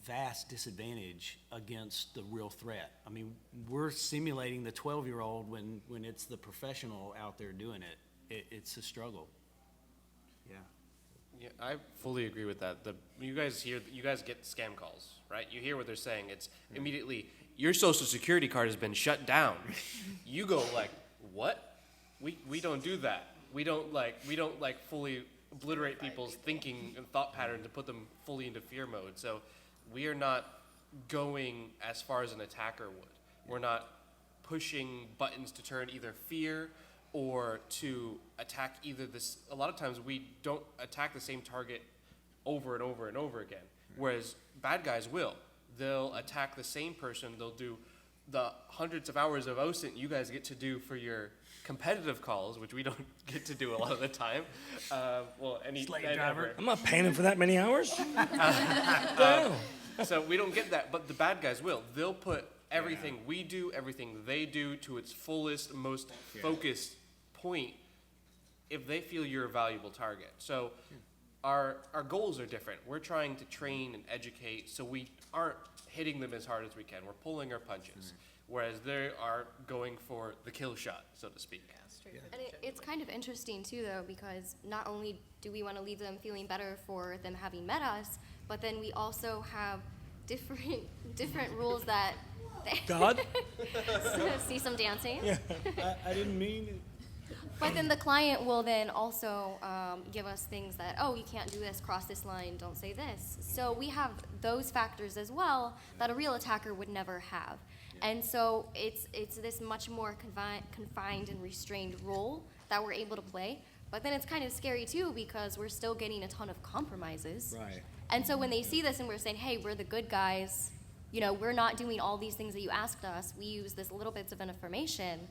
vast disadvantage against the real threat. I mean, we're simulating the 12-year-old when it's the professional out there doing it. It's a struggle. Yeah, I fully agree with that. You guys get scam calls, right? You hear what they're saying. It's immediately, your social security card has been shut down. You go what? We don't do that. We don't fully obliterate people's thinking and thought patterns to put them fully into fear mode. So we are not going as far as an attacker would. We're not pushing buttons to turn either fear or to attack either this. A lot of times we don't attack the same target over and over and over again, whereas bad guys will. They'll attack the same person. They'll do the hundreds of hours of OSINT you guys get to do for your competitive calls, which we don't get to do a lot of the time. Well, any Slave night driver. ever. I'm not paying him for that many hours. No. So we don't get that, but the bad guys will. They'll put everything we do, everything they do to its fullest, most focused point if they feel you're a valuable target. So our goals are different. We're trying to train and educate, so we aren't hitting them as hard as we can. We're pulling our punches, whereas they are going for the kill shot, so to speak. And it's kind of interesting too, though, because not only do we want to leave them feeling better for them having met us, but then we also have different rules that. God? See some dancing. Yeah. I didn't mean it. But then the client will then also give us things that, oh, you can't do this, cross this line, don't say this. So we have those factors as well that a real attacker would never have. And so it's this much more confined and restrained role that we're able to play. But then it's kind of scary too, because we're still getting a ton of compromises. Right. And so when they see this and we're saying, hey, we're the good guys, you know, we're not doing all these things that you asked us, we use this little bits of information,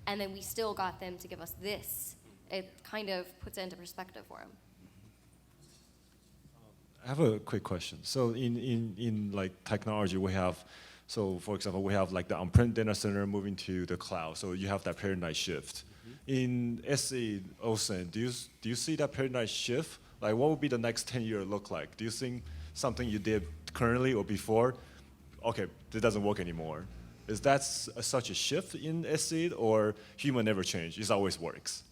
and then we still got them to give us this. It kind of puts it into perspective for them. I have a quick question. So in like technology, we have, so for example, we have like the on-prem data center moving to the cloud. So you have that paradigm shift. In SE OSINT, do you see that paradigm shift? Like what would be the next 10 years look like? Do you think something you did currently or before, okay, that doesn't work anymore? Is that such a shift in SE, or human never change? It always works.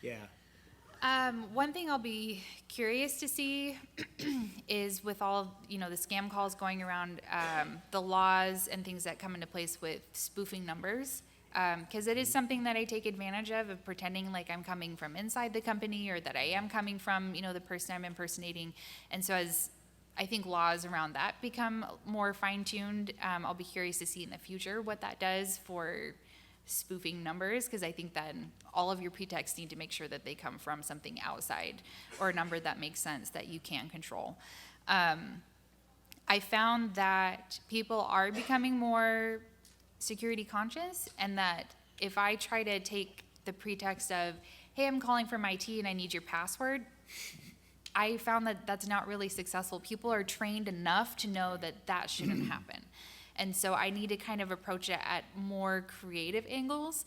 Yeah. One thing I'll be curious to see is with all, you know, the scam calls going around, the laws and things that come into place with spoofing numbers. Because it is something that I take advantage of pretending like I'm coming from inside the company, or that I am coming from, you know, the person I'm impersonating. And so as I think laws around that become more fine-tuned, I'll be curious to see in the future what that does for spoofing numbers, because I think then all of your pretexts need to make sure that they come from something outside, or a number that makes sense that you can control. I found that people are becoming more security conscious, and that if I try to take the pretext of, hey, I'm calling from IT and I need your password, I found that that's not really successful. People are trained enough to know that that shouldn't happen. And so I need to kind of approach it at more creative angles.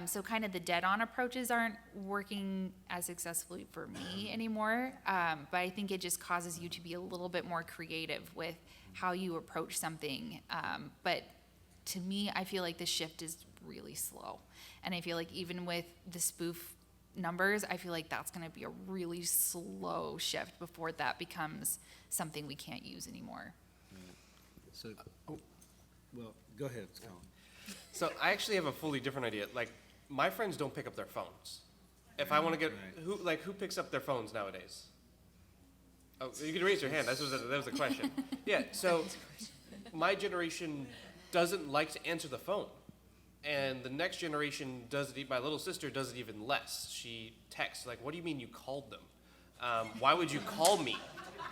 So kind of the dead-on approaches aren't working as successfully for me anymore. But I think it just causes you to be a little bit more creative with how you approach something. But to me, I feel like the shift is really slow. And I feel like even with the spoof numbers, I feel like that's going to be a really slow shift before that becomes something we can't use anymore. So, well, go ahead, Colin. So I actually have a fully different idea. Like, my friends don't pick up their phones. If I want to get, who picks up their phones nowadays? Oh, you can raise your hand. That was a question. Yeah, so my generation doesn't like to answer the phone. And the next generation does it, my little sister does it even less. She texts, like, what do you mean you called them? Why would you call me?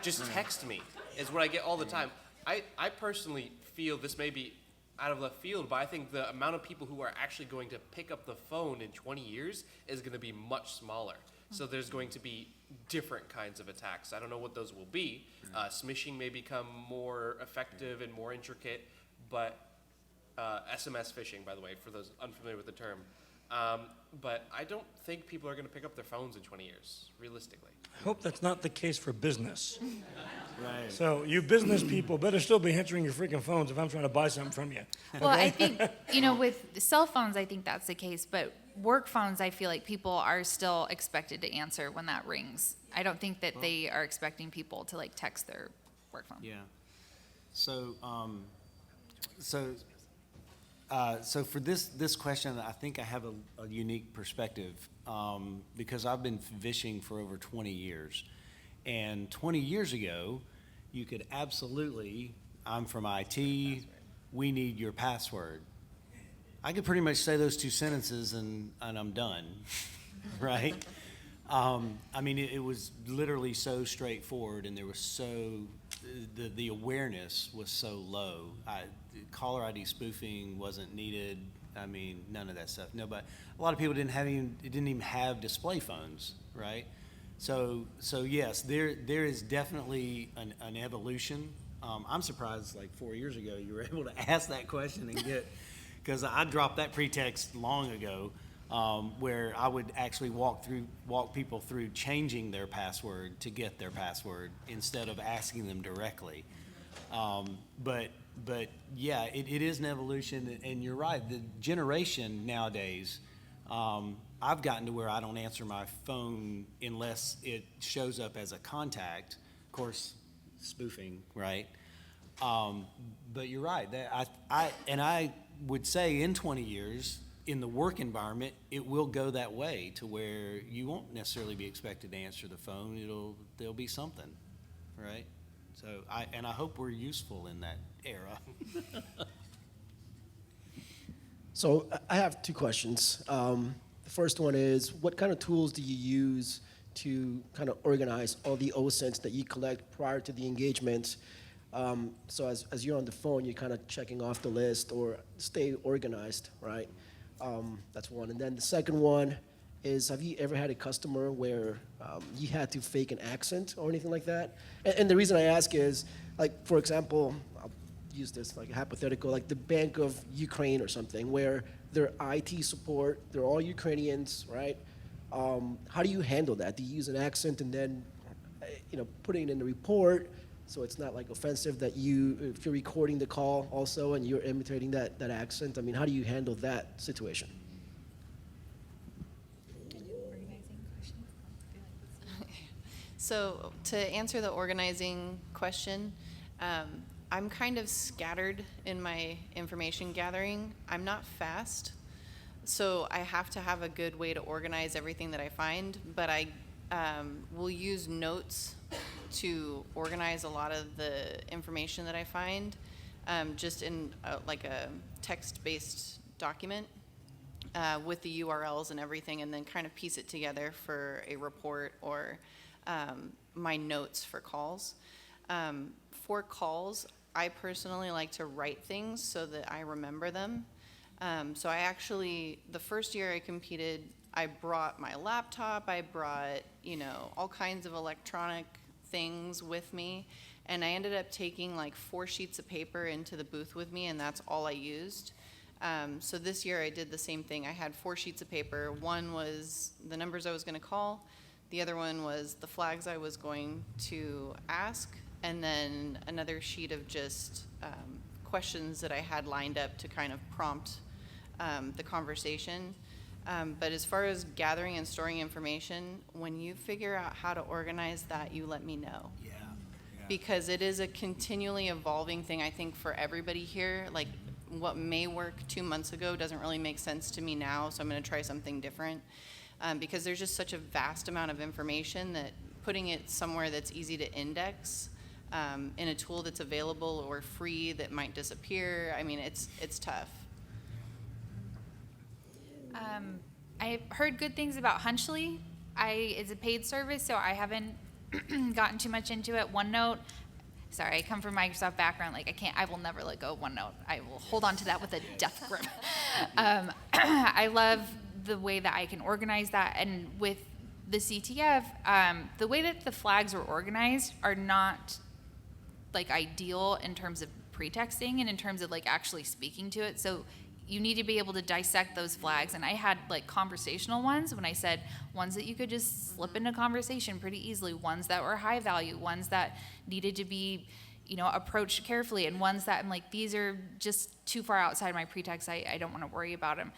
Just text me, is what I get all the time. I personally feel this may be out of left field, but I think the amount of people who are actually going to pick up the phone in 20 years is going to be much smaller. So there's going to be different kinds of attacks. I don't know what those will be. Smishing may become more effective and more intricate, but SMS phishing, by the way, for those unfamiliar with the term. But I don't think people are going to pick up their phones in 20 years, realistically. I hope that's not the case for business. Right. So you business people better still be answering your freaking phones if I'm trying to buy something from you. Well, I think, you know, with cell phones, I think that's the case, but work phones, I feel like people are still expected to answer when that rings. I don't think that they are expecting people to like text their work phone. Yeah. So, so for this question, I think I have a unique perspective because I've been fishing for over 20 years. And 20 years ago, you could absolutely, I'm from IT, we need your password. I could pretty much say those two sentences and I'm done, right? I mean, it was literally so straightforward, and there was so the awareness was so low. Caller ID spoofing wasn't needed. I mean, none of that stuff. Nobody, a lot of people didn't even have display phones, right? So yes, there is definitely an evolution. I'm surprised, like 4 years ago, you were able to ask that question and get, because I dropped that pretext long ago, where I would actually walk people through changing their password to get their password instead of asking them directly. But yeah, it is an evolution, and you're right. The generation nowadays, I've gotten to where I don't answer my phone unless it shows up as a contact. Of course, spoofing, right? But you're right. That I would say in 20 years, in the work environment, it will go that way to where you won't necessarily be expected to answer the phone. There'll be something, right? So I hope we're useful in that era. So I have two questions. The first one is, what kind of tools do you use to kind of organize all the OSINTs that you collect prior to the engagement? So as you're on the phone, you're kind of checking off the list or stay organized, right? That's one. And then the second one is, have you ever had a customer where you had to fake an accent or anything like that? And the reason I ask is, like, for example, I'll use this like a hypothetical, like the Bank of Ukraine or something, where their IT support, they're all Ukrainians, right? How do you handle that? Do you use an accent and then, putting it in the report so it's not like offensive that if you're recording the call also and you're imitating that accent? I mean, how do you handle that situation? So to answer the organizing question, I'm kind of scattered in my information gathering. I'm not fast, so I have to have a good way to organize everything that I find, but I will use notes to organize a lot of the information that I find, just in like a text-based document with the URLs and everything, and then kind of piece it together for a report or my notes for calls. For calls, I personally like to write things so that I remember them. So I actually, the first year I competed, I brought my laptop, I brought, all kinds of electronic things with me, and I ended up taking like 4 sheets of paper into the booth with me, and that's all I used. So this year I did the same thing. I had 4 sheets of paper. One was the numbers I was going to call, the other one was the flags I was going to ask, and then another sheet of just questions that I had lined up to kind of prompt the conversation. But as far as gathering and storing information, when you figure out how to organize that, you let me know. Yeah. Because it is a continually evolving thing, I think, for everybody here. Like, what may work 2 months ago doesn't really make sense to me now, so I'm going to try something different. Because there's just such a vast amount of information that putting it somewhere that's easy to index, in a tool that's available or free that might disappear, I mean, it's tough. I've heard good things about Hunchly. It's a paid service, so I haven't gotten too much into it. OneNote, sorry, I come from Microsoft background. Like, I will never let go of OneNote. I will hold on to that with a death grip. I love the way that I can organize that, and with the CTF, the way that the flags are organized are not like ideal in terms of pretexting and in terms of like actually speaking to it. So you need to be able to dissect those flags. And I had like conversational ones when I said ones that you could just slip into conversation pretty easily, ones that were high value, ones that needed to be, approached carefully, and ones that I'm like, these are just too far outside my pretext. I don't want to worry about them.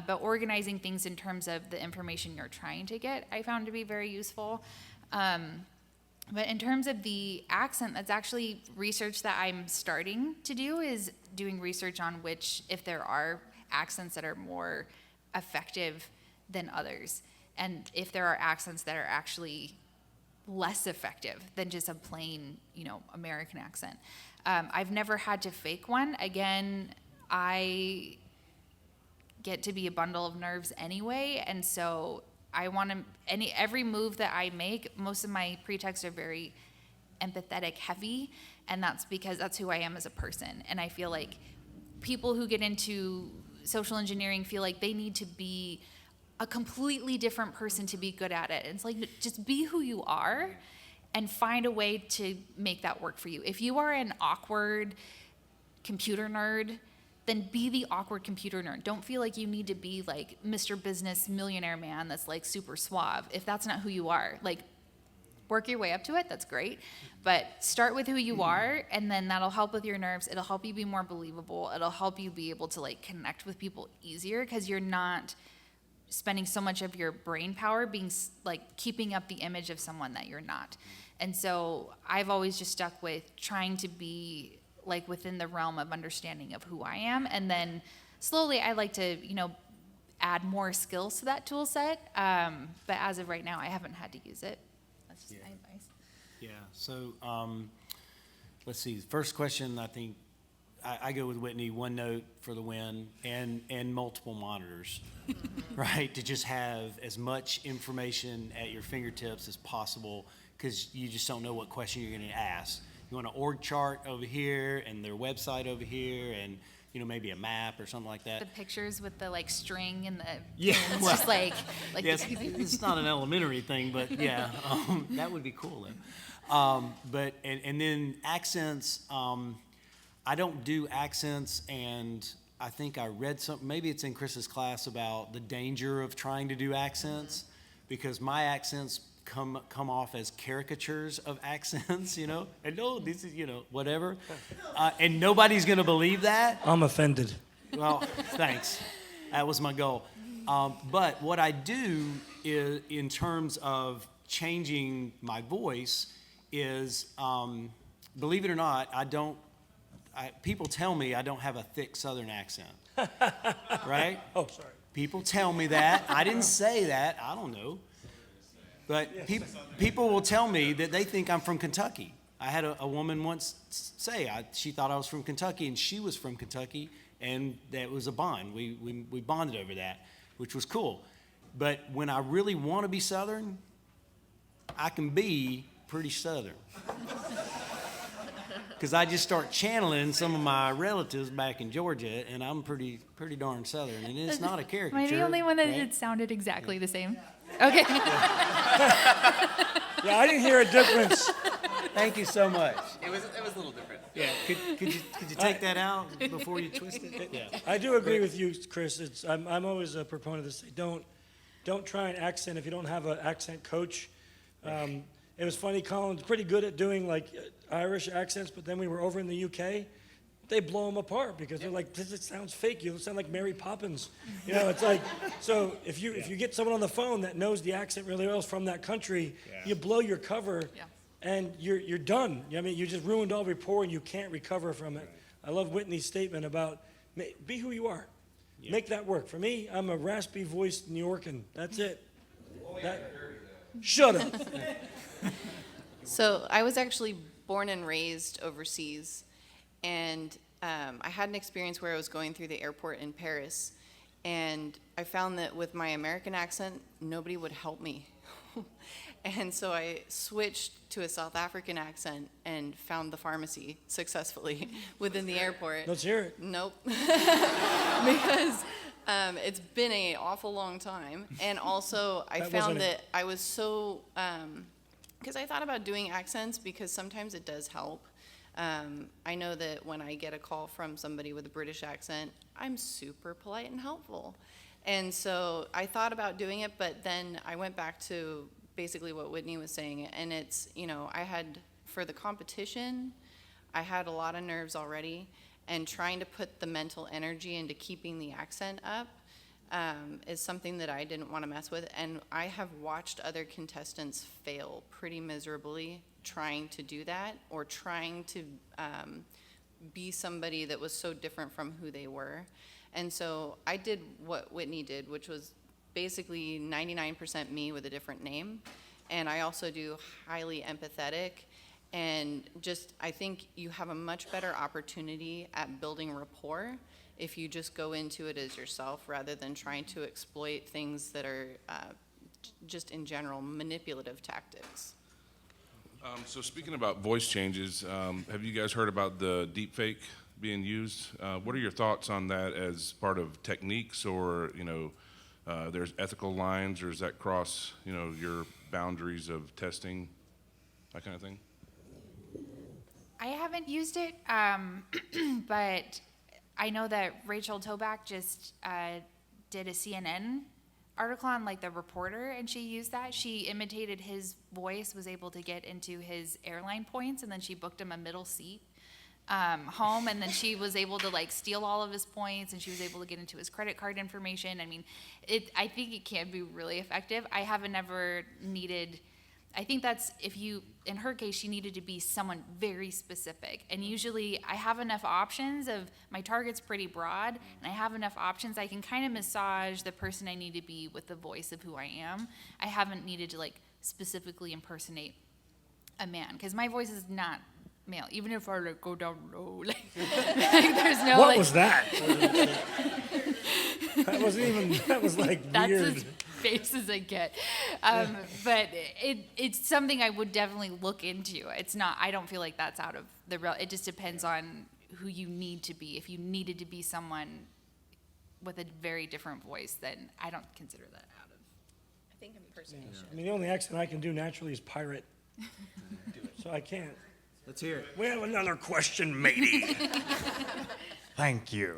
But organizing things in terms of the information you're trying to get, I found to be very useful. But in terms of the accent, that's actually research that I'm starting to do, is doing research on if there are accents that are more effective than others, and if there are accents that are actually less effective than just a plain, American accent. I've never had to fake one. Again, I get to be a bundle of nerves anyway, and so I want to, every move that I make, most of my pretexts are very empathetic heavy, and that's because that's who I am as a person. And I feel like people who get into social engineering feel like they need to be a completely different person to be good at it. And it's like, just be who you are and find a way to make that work for you. If you are an awkward computer nerd, then be the awkward computer nerd. Don't feel like you need to be like Mr. Business millionaire man that's like super suave. If that's not who you are, like, work your way up to it, that's great. But start with who you are, and then that'll help with your nerves. It'll help you be more believable. It'll help you be able to like connect with people easier, because you're not spending so much of your brain power being like keeping up the image of someone that you're not. And so I've always just stuck with trying to be like within the realm of understanding of who I am, and then slowly I like to, you know, add more skills to that tool set. But as of right now, I haven't had to use it. That's just my advice. Yeah, so, let's see, first question, I think, I go with Whitney, OneNote for the win, and multiple monitors, right? To just have as much information at your fingertips as possible, because you just don't know what question you're gonna ask. You want an org chart over here, and their website over here, and, you know, maybe a map or something like that. The pictures with the like string and the, Yeah, it's well, just like yes, it's not an elementary thing, but yeah, that would be cool though. But and then accents, I don't do accents, and I think I read something, maybe it's in Chris's class, about the danger of trying to do accents, because my accents come off as caricatures of accents, you know, and no, this is, you know, whatever, and nobody's gonna believe that. I'm offended. Well, thanks. That was my goal. But what I do is, in terms of changing my voice, is, believe it or not, people tell me I don't have a thick Southern accent, right? Oh, sorry. People tell me that. I didn't say that. I don't know. But people will tell me that they think I'm from Kentucky. I had a woman once say she thought I was from Kentucky, and she was from Kentucky, and that was a bond. We bonded over that, which was cool. But when I really want to be Southern, I can be pretty Southern. Because I just start channeling some of my relatives back in Georgia, and I'm pretty darn Southern, and it's not a caricature. Am I the only one that right? it sounded exactly the same? Okay. Yeah, I didn't hear a difference. Thank you so much. It was a little different. Yeah, could you take that out before you twist it? Yeah. I do agree with you, Chris. I'm always a proponent of this. Don't try an accent if you don't have an accent coach. It was funny, Colin's pretty good at doing like Irish accents, but then we were over in the UK, they blow them apart because they're like, this sounds fake. You sound like Mary Poppins. You know, it's like, so if you get someone on the phone that knows the accent really well from that country, you blow your cover and you're done. I mean, you just ruined all rapport and you can't recover from it. I love Whitney's statement about be who you are. Make that work. For me, I'm a raspy voiced New Yorkan. That's it. Shut up. So I was actually born and raised overseas, and I had an experience where I was going through the airport in Paris, and I found that with my American accent, nobody would help me. And so I switched to a South African accent and found the pharmacy successfully within the airport. Let's hear it. Nope. Because it's been an awful long time. And also I found that I was so, because I thought about doing accents because sometimes it does help. I know that when I get a call from somebody with a British accent, I'm super polite and helpful. And so I thought about doing it, but then I went back to basically what Whitney was saying. And it's, you know, for the competition, I had a lot of nerves already. And trying to put the mental energy into keeping the accent up is something that I didn't want to mess with. And I have watched other contestants fail pretty miserably trying to do that, or trying to be somebody that was so different from who they were. And so I did what Whitney did, which was basically 99% me with a different name. And I also do highly empathetic. And just, I think you have a much better opportunity at building rapport if you just go into it as yourself rather than trying to exploit things that are just in general manipulative tactics. So speaking about voice changes, have you guys heard about the deepfake being used? What are your thoughts on that as part of techniques, or there's ethical lines, or does that cross your boundaries of testing, that kind of thing? I haven't used it, but I know that Rachel Toback just did a CNN article on like the reporter, and she used that. She imitated his voice, was able to get into his airline points, and then she booked him a middle seat home, and then she was able to like steal all of his points, and she was able to get into his credit card information. I mean, I think it can be really effective. I haven't ever needed, I think that's, in her case, she needed to be someone very specific. And usually I have enough options of, my target's pretty broad, and I have enough options. I can kind of massage the person I need to be with the voice of who I am. I haven't needed to like specifically impersonate a man, because my voice is not male. Even if I like go down low, like there's no What like, was that? That wasn't even, that was like that's weird. as face as I get. But it's something I would definitely look into. It's not, I don't feel like that's out of the real, it just depends on who you need to be. If you needed to be someone with a very different voice, then I don't consider that out of. I think impersonation. I mean, the only accent I can do naturally is pirate. So I can't. Let's hear it. We have another question, matey. Thank you.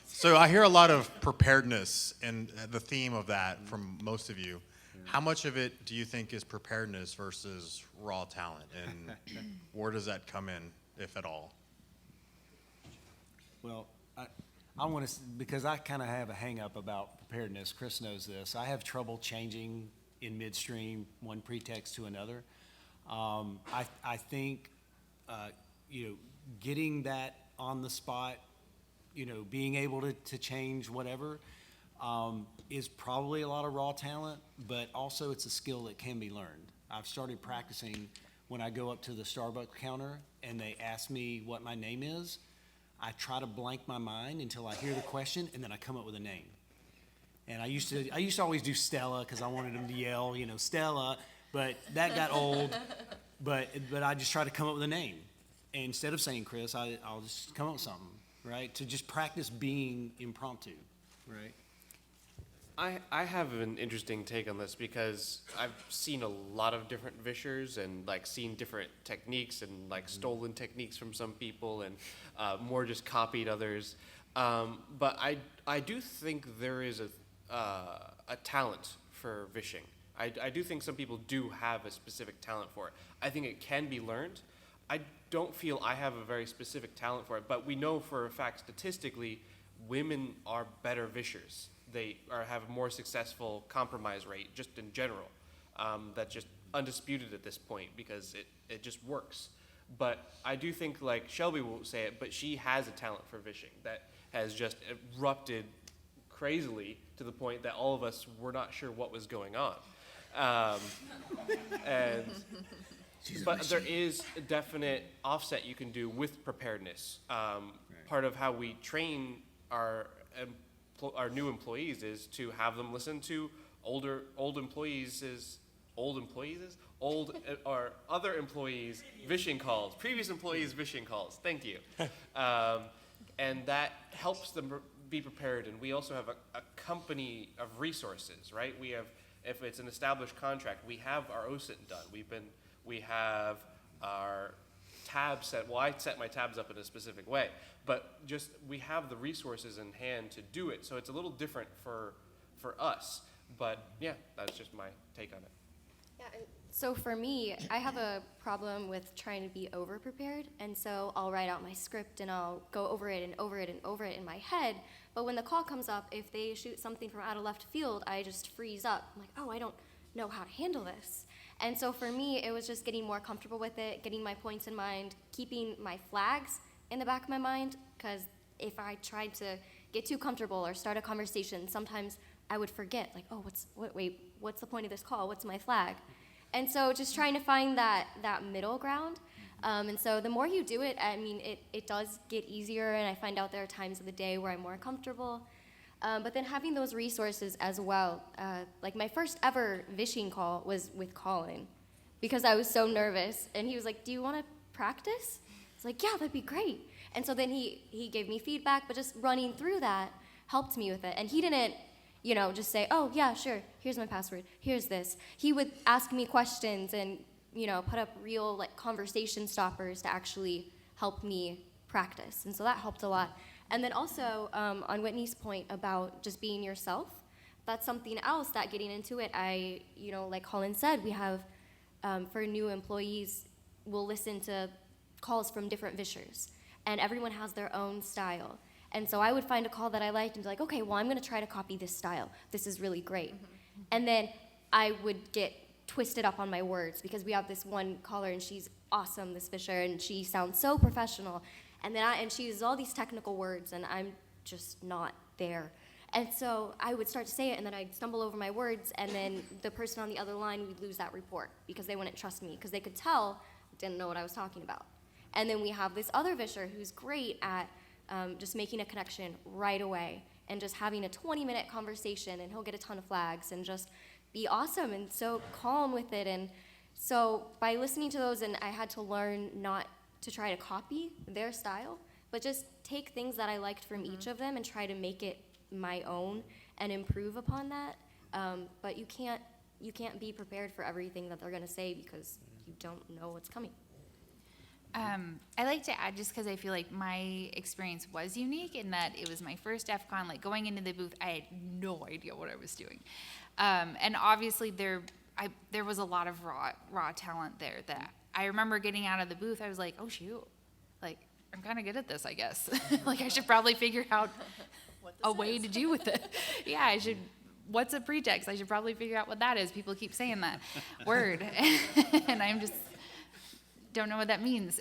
So I hear a lot of preparedness and the theme of that from most of you. How much of it do you think is preparedness versus raw talent, and where does that come in, if at all? Well, I want to, because I kind of have a hang-up about preparedness. Chris knows this. I have trouble changing in midstream one pretext to another. I think, getting that on the spot, being able to change whatever, is probably a lot of raw talent, but also it's a skill that can be learned. I've started practicing when I go up to the Starbucks counter and they ask me what my name is. I try to blank my mind until I hear the question, and then I come up with a name. And I used to always do Stella because I wanted them to yell, Stella, but that got old. But I just try to come up with a name. And instead of saying Chris, I'll just come up with something, right? To just practice being impromptu, right? I have an interesting take on this because I've seen a lot of different vishers and like seen different techniques and like stolen techniques from some people and more just copied others. But I do think there is a talent for vishing. I do think some people do have a specific talent for it. I think it can be learned. I don't feel I have a very specific talent for it, but we know for a fact statistically women are better vishers. They have a more successful compromise rate just in general. That's just undisputed at this point because it just works. But I do think, like Shelby will say it, but she has a talent for vishing that has just erupted crazily to the point that all of us were not sure what was going on. But there is a definite offset you can do with preparedness. Part of how we train our new employees is to have them listen to or other employees' vishing calls, previous employees' vishing calls. Thank you. And that helps them be prepared. And we also have a company of resources, right? We have, if it's an established contract, we have our OSINT done. We have our tabs set. Well, I set my tabs up in a specific way, but just we have the resources in hand to do it. So it's a little different for us. But yeah, that's just my take on it. Yeah, and so for me, I have a problem with trying to be over-prepared, and so I'll write out my script and I'll go over it and over it and over it in my head, but when the call comes up, if they shoot something from out of left field, I just freeze up. I'm like, oh, I don't know how to handle this. And so for me, it was just getting more comfortable with it, getting my points in mind, keeping my flags in the back of my mind, because if I tried to get too comfortable or start a conversation, sometimes I would forget, like, oh, what's the point of this call? What's my flag? And so just trying to find that middle ground. And so the more you do it, I mean, it does get easier, and I find out there are times of the day where I'm more comfortable. But then having those resources as well, like my first ever vishing call was with Colin. because I was so nervous. And he was like, do you want to practice? I was like, yeah, that'd be great. And so then he gave me feedback, but just running through that helped me with it. And he didn't, just say, oh, yeah, sure, here's my password, here's this. He would ask me questions and, put up real, conversation stoppers to actually help me practice. And so that helped a lot. And then also, on Whitney's point about just being yourself, that's something else that getting into it, like Colin said, we have, for new employees, we'll listen to calls from different Vishers, and everyone has their own style. And so I would find a call that I liked and be like, okay, well, I'm gonna try to copy this style. This is really great. And then I would get twisted up on my words because we have this one caller and she's awesome, this Visher, and she sounds so professional. And she uses all these technical words and I'm just not there. And so I would start to say it and then I'd stumble over my words and then the person on the other line would lose that report because they wouldn't trust me because they could tell I didn't know what I was talking about. And then we have this other Visher who's great at just making a connection right away and just having a 20-minute conversation, and he'll get a ton of flags and just be awesome and so calm with it. And so by listening to those, and I had to learn not to try to copy their style, but just take things that I liked from each of them and try to make it my own and improve upon that. But you can't be prepared for everything that they're gonna say because you don't know what's coming. I like to add, just because I feel like my experience was unique in that it was my first DEF CON. Like going into the booth, I had no idea what I was doing, and obviously there was a lot of raw talent there. That I remember getting out of the booth, I was like, oh shoot, like I'm kind of good at this, I guess. Like I should probably figure out a way to do with it. Yeah, I should. What's a pretext? I should probably figure out what that is. People keep saying that word, and I'm just. Don't know what that means.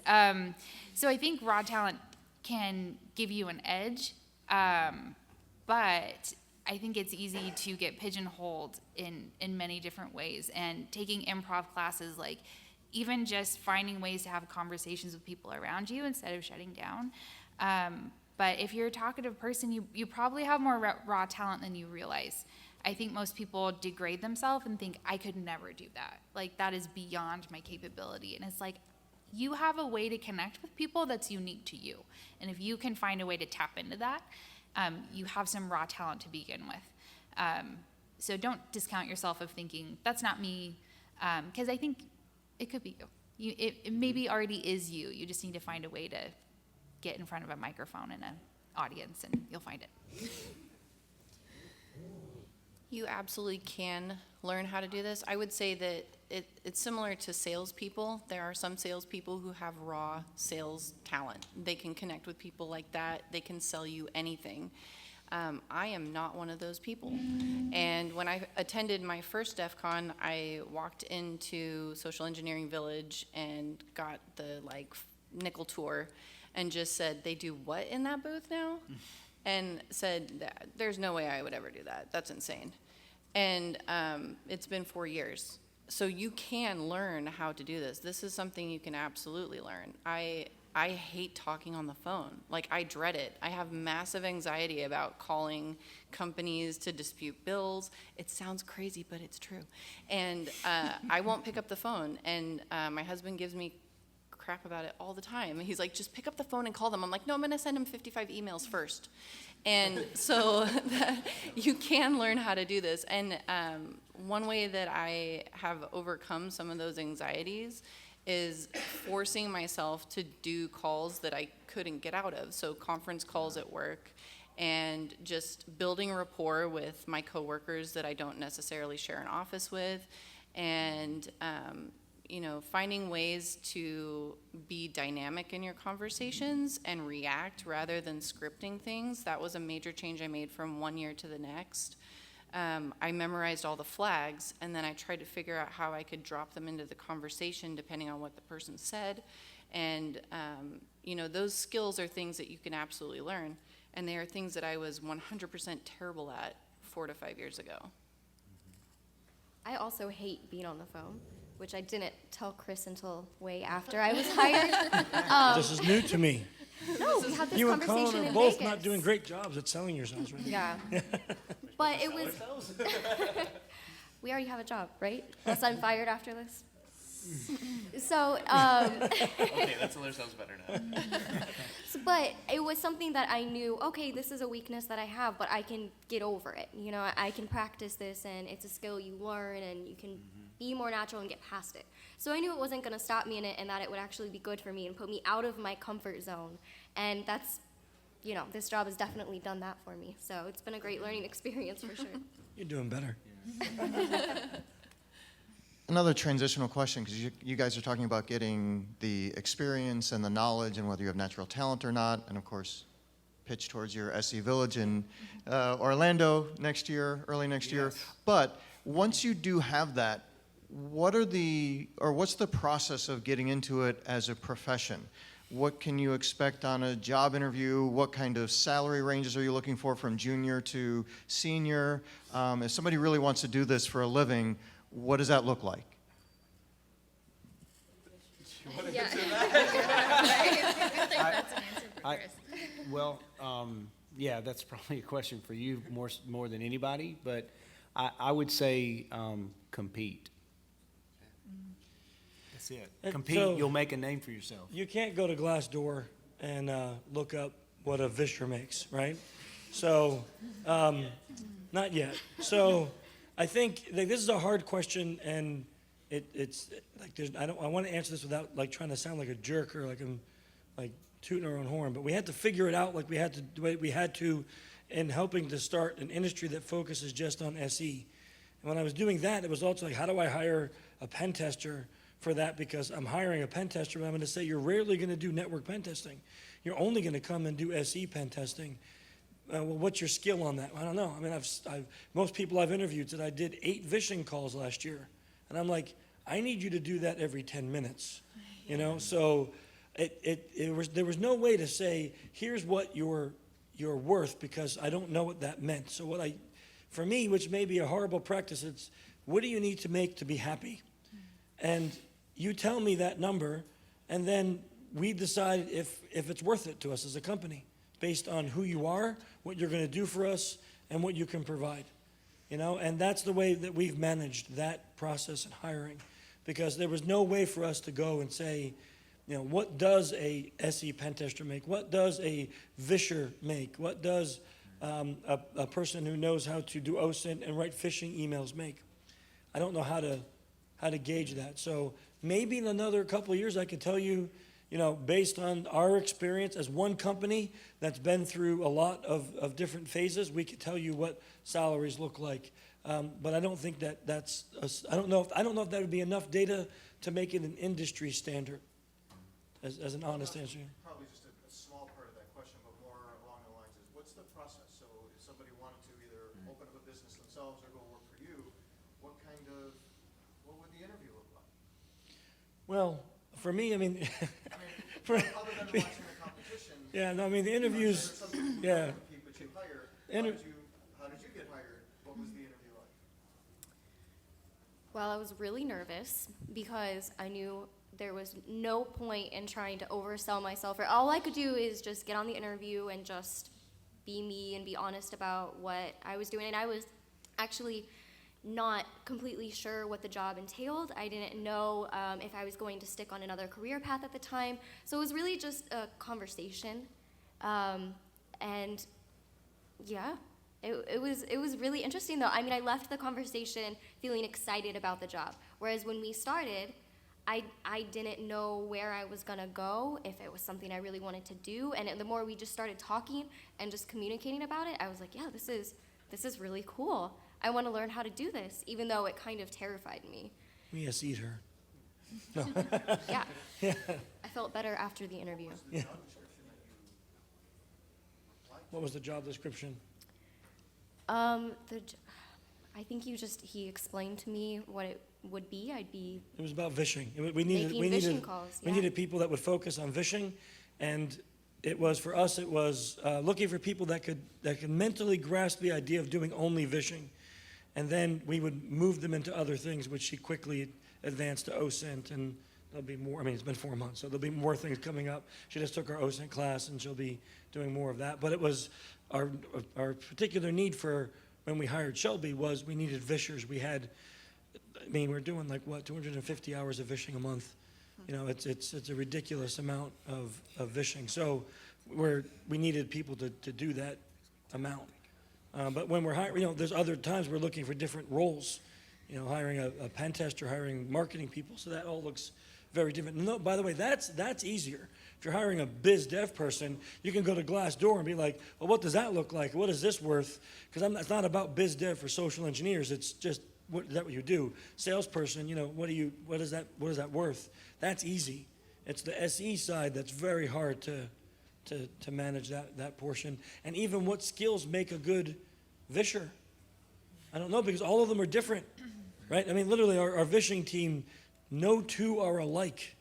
So I think raw talent can give you an edge, but I think it's easy to get pigeonholed in many different ways. And taking improv classes, like even just finding ways to have conversations with people around you instead of shutting down. But if you're a talkative person, you probably have more raw talent than you realize. I think most people degrade themselves and think, I could never do that. Like that is beyond my capability. And it's like, you have a way to connect with people that's unique to you. And if you can find a way to tap into that, you have some raw talent to begin with. So don't discount yourself of thinking, that's not me, because I think it could be you. It maybe already is you. You just need to find a way to get in front of a microphone and an audience, and you'll find it. You absolutely can learn how to do this. I would say that it's similar to salespeople. There are some salespeople who have raw sales talent. They can connect with people like that. They can sell you anything. I am not one of those people. And when I attended my first DEF CON, I walked into Social Engineering Village and got the nickel tour and just said, they do what in that booth now? And said, there's no way I would ever do that. That's insane. And it's been 4 years. So you can learn how to do this. This is something you can absolutely learn. I hate talking on the phone. Like, I dread it. I have massive anxiety about calling companies to dispute bills. It sounds crazy, but it's true. And I won't pick up the phone. And my husband gives me crap about it all the time. He's like, just pick up the phone and call them. I'm like, no, I'm gonna send him 55 emails first. And so you can learn how to do this. And one way that I have overcome some of those anxieties is forcing myself to do calls that I couldn't get out of. So conference calls at work, and just building rapport with my coworkers that I don't necessarily share an office with, and finding ways to be dynamic in your conversations and react rather than scripting things. That was a major change I made from 1 year to the next. I memorized all the flags, and then I tried to figure out how I could drop them into the conversation depending on what the person said. And, those skills are things that you can absolutely learn. And they are things that I was 100% terrible at 4 to 5 years ago. I also hate being on the phone, which I didn't tell Chris until way after I was hired. This is new to me. No, we had this You and conversation Colin are in both Vegas. not doing great jobs at selling yourselves right now. Yeah. But it was... We already have a job, right? Unless I'm fired after this. So, Okay, that sounds better now. but it was something that I knew, okay, this is a weakness that I have, but I can get over it. You know, I can practice this, and it's a skill you learn, and you can be more natural and get past it. So I knew it wasn't going to stop me in it, and that it would actually be good for me and put me out of my comfort zone. And that's, you know, this job has definitely done that for me. So it's been a great learning experience for sure. You're doing better. Another transitional question, because you guys are talking about getting the experience and the knowledge and whether you have natural talent or not, and of course, pitch towards your SEVillage in Orlando next year, early next year. But once you do have that, what's the process of getting into it as a profession? What can you expect on a job interview? What kind of salary ranges are you looking for from junior to senior? If somebody really wants to do this for a living, what does that look like? Yeah, that's probably a question for you more than anybody, but I would say compete. That's it. Compete, So, you'll make a name for yourself. You can't go to Glassdoor and look up what a Visher makes, right? So, not yet. So, I think this is a hard question, and it's like I want to answer this without like trying to sound like a jerk or like I'm like tooting our own horn, but we had to figure it out like we had to in helping to start an industry that focuses just on SE. And when I was doing that, it was also like, how do I hire a pen tester for that? Because I'm hiring a pen tester, but I'm going to say you're rarely going to do network pen testing. You're only going to come and do SE pen testing. Well, what's your skill on that? I don't know. I mean, most people I've interviewed said I did 8 Vishing calls last year, and I'm like, I need you to do that every 10 minutes, you know. So there was no way to say here's what you're worth, because I don't know what that meant. So for me, which may be a horrible practice, it's what do you need to make to be happy, and you tell me that number, and then we decide if it's worth it to us as a company, based on who you are, what you're going to do for us, and what you can provide, you know. And that's the way that we've managed that process in hiring, because there was no way for us to go and say, you know, what does a SE pen tester make? What does a Visher make? What does a person who knows how to do OSINT and write phishing emails make? I don't know how to gauge that. So maybe in another couple of years I could tell you, you know, based on our experience as one company that's been through a lot of different phases, we could tell you what salaries look like. But I don't think I don't know if that would be enough data to make it an industry standard, as an honest answer. Probably just a small part of that question, but more along the lines is, what's the process? So if somebody wanted to either open up a business themselves or go work for you, what would the interview look like? Well, for me, I mean, Other than watching the competition. yeah, no, I mean, the interviews, yeah. People that you hire, how did you get hired? What was the interview like? Well, I was really nervous because I knew there was no point in trying to oversell myself. All I could do is just get on the interview and just be me and be honest about what I was doing. And I was actually not completely sure what the job entailed. I didn't know if I was going to stick on another career path at the time. So it was really just a conversation. And yeah, it was really interesting though. I mean, I left the conversation feeling excited about the job. Whereas when we started, I didn't know where I was gonna go, if it was something I really wanted to do. And the more we just started talking and just communicating about it, I was like, yeah, this is really cool. I want to learn how to do this, even though it kind of terrified me. Yes, eat her. No. Yeah. Yeah. I felt better after the interview. Yeah. What was the job description? I think he explained to me what it would be. It was about Vishing. We Making Vishing calls, We yeah. needed people that would focus on Vishing, and it was for us. It was looking for people that could mentally grasp the idea of doing only Vishing, and then we would move them into other things, which she quickly advanced to OSINT, and there'll be more. I mean, it's been 4 months, so there'll be more things coming up. She just took our OSINT class, and she'll be doing more of that. But it was our particular need for when we hired Shelby was we needed Vishers. We had I mean, we're doing like, what, 250 hours of fishing a month? You know, it's a ridiculous amount of fishing. So we needed people to do that amount. But when we're hiring, you know, there's other times we're looking for different roles. You know, hiring a pen tester, hiring marketing people, so that all looks very different. No, by the way, that's easier. If you're hiring a biz dev person, you can go to Glassdoor and be like, well, what does that look like? What is this worth? Because it's not about biz dev for social engineers. It's just, is that what you do? Salesperson, you know, what is that worth? That's easy. It's the SE side that's very hard to manage that portion. And even what skills make a good visher? I don't know, because all of them are different, right? I mean, literally, our Vishing team, no two are alike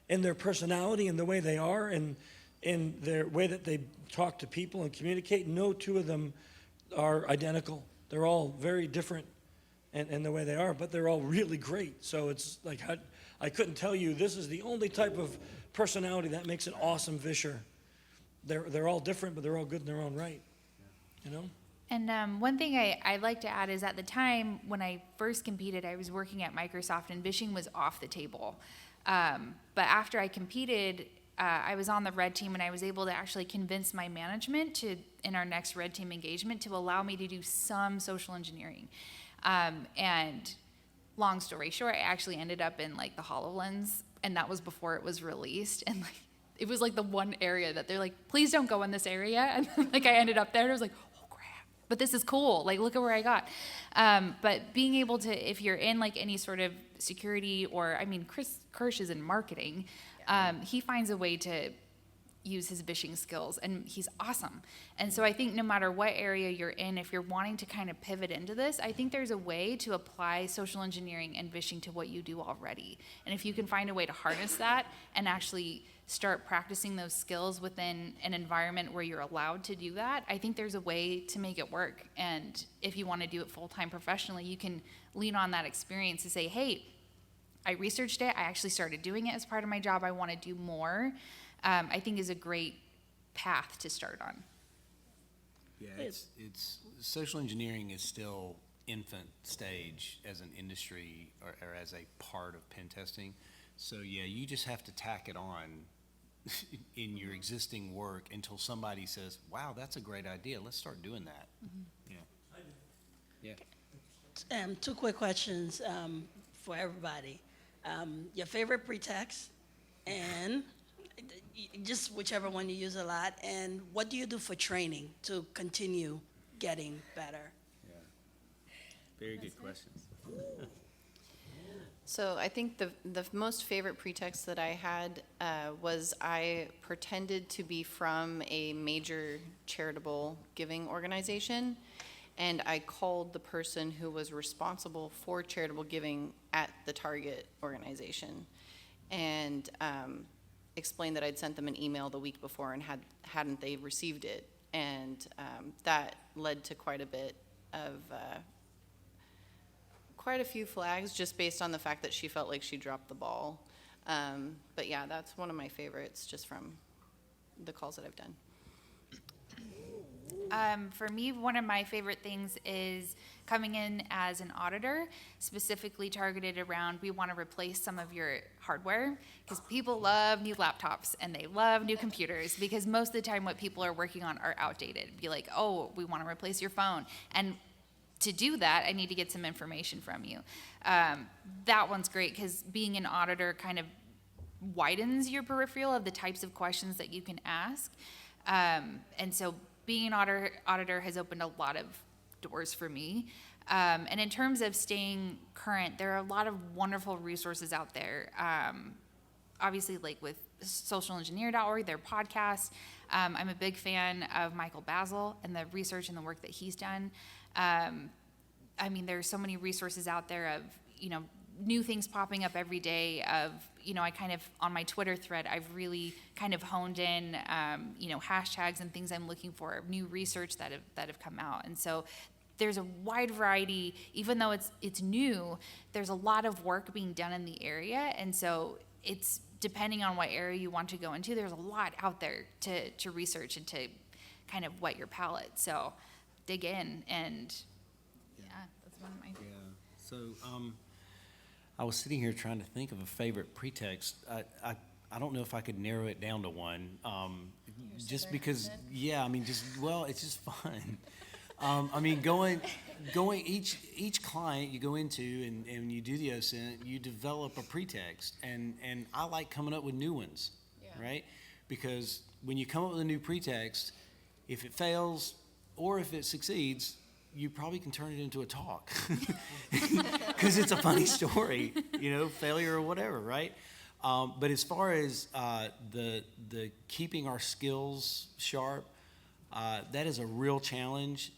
in their personality and the way they are and in their way that they talk to people and communicate. No two of them are identical. They're all very different in the way they are, but they're all really great. So it's like, I couldn't tell you this is the only type of personality that makes an awesome visher. They're all different, but they're all good in their own right, you know? And one thing I'd like to add is at the time when I first competed, I was working at Microsoft and Vishing was off the table. But after I competed, I was on the red team and I was able to actually convince my management in our next red team engagement to allow me to do some social engineering. And long story short, I actually ended up in like the HoloLens, and that was before it was released. And like, it was like the one area that they're like, please don't go in this area. And like I ended up there and I was like, but this is cool, like look at where I got. But being able to, if you're in like any sort of security or, I mean, Chris Kirsch is in marketing, he finds a way to use his Vishing skills and he's awesome. And so I think no matter what area you're in, if you're wanting to kind of pivot into this, I think there's a way to apply social engineering and Vishing to what you do already. And if you can find a way to harness that and actually start practicing those skills within an environment where you're allowed to do that, I think there's a way to make it work. And if you want to do it full-time professionally, you can lean on that experience to say, hey, I researched it, I actually started doing it as part of my job, I want to do more. I think is a great path to start on. Yeah, it's social engineering is still infant stage as an industry or as a part of pen testing. So yeah, you just have to tack it on in your existing work until somebody says, wow, that's a great idea, let's start doing that. Yeah. Yeah. Two quick questions for everybody. Your favorite pretext, and just whichever one you use a lot, and what do you do for training to continue getting better? Yeah. Very good questions. So I think the most favorite pretext that I had was I pretended to be from a major charitable giving organization, and I called the person who was responsible for charitable giving at the target organization, and explained that I'd sent them an email the week before and hadn't they received it, and that led to quite a bit of quite a few flags just based on the fact that she felt like she dropped the ball. But yeah, that's one of my favorites just from the calls that I've done. For me, one of my favorite things is coming in as an auditor, specifically targeted around we want to replace some of your hardware, because people love new laptops and they love new computers, because most of the time what people are working on are outdated. Be like, oh, we want to replace your phone. And to do that, I need to get some information from you. That one's great because being an auditor kind of widens your peripheral of the types of questions that you can ask. And so being an auditor has opened a lot of doors for me. And in terms of staying current, there are a lot of wonderful resources out there. Obviously, like with socialengineer.org, their podcasts. I'm a big fan of Michael Basil and the research and the work that he's done. I mean, there's so many resources out there of, new things popping up every day of, I kind of, on my Twitter thread, I've really kind of honed in, hashtags and things I'm looking for, new research that have come out. And so there's a wide variety, even though it's new, there's a lot of work being done in the area. And so it's depending on what area you want to go into, there's a lot out there to research and to kind of whet your palate. So dig in, and yeah, that's one of my. Yeah. So I was sitting here trying to think of a favorite pretext. I don't know if I could narrow it down to one. Just because, yeah, I mean, it's just fun. I mean, going each client you go into and you do the OSINT, you develop a pretext, and I like coming up with new ones, right? Because when you come up with a new pretext, if it fails or if it succeeds, you probably can turn it into a talk because it's a funny story, failure or whatever, right? But as far as the keeping our skills sharp, that is a real challenge.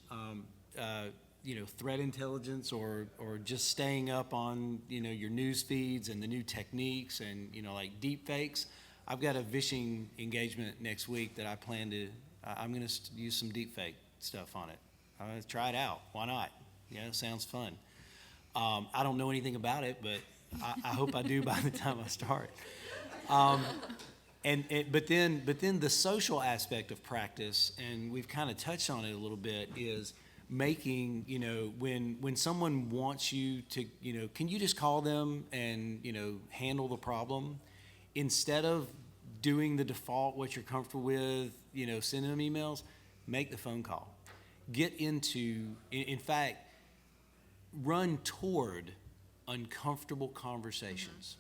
Threat intelligence or just staying up on your news feeds and the new techniques and like deep fakes. I've got a Vishing engagement next week that I plan to. I'm going to use some deep fake stuff on it. I'm going to try it out. Why not? It sounds fun. I don't know anything about it, but I hope I do by the time I start. But then the social aspect of practice, and we've kind of touched on it a little bit, is making, when someone wants you to, can you just call them and, handle the problem instead of doing the default, what you're comfortable with, sending them emails, make the phone call. Get into, in fact, run toward uncomfortable conversations.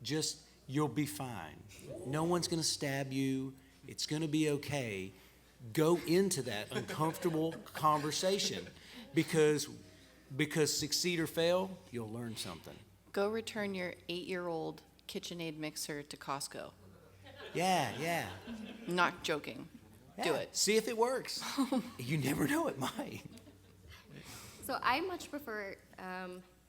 Just, you'll be fine. No one's going to stab you. It's going to be okay. Go into that uncomfortable conversation because succeed or fail, you'll learn something. Go return your 8-year-old KitchenAid mixer to Costco. Yeah. Not joking. Yeah. Do it. See if it works. You never know, it might. So I much prefer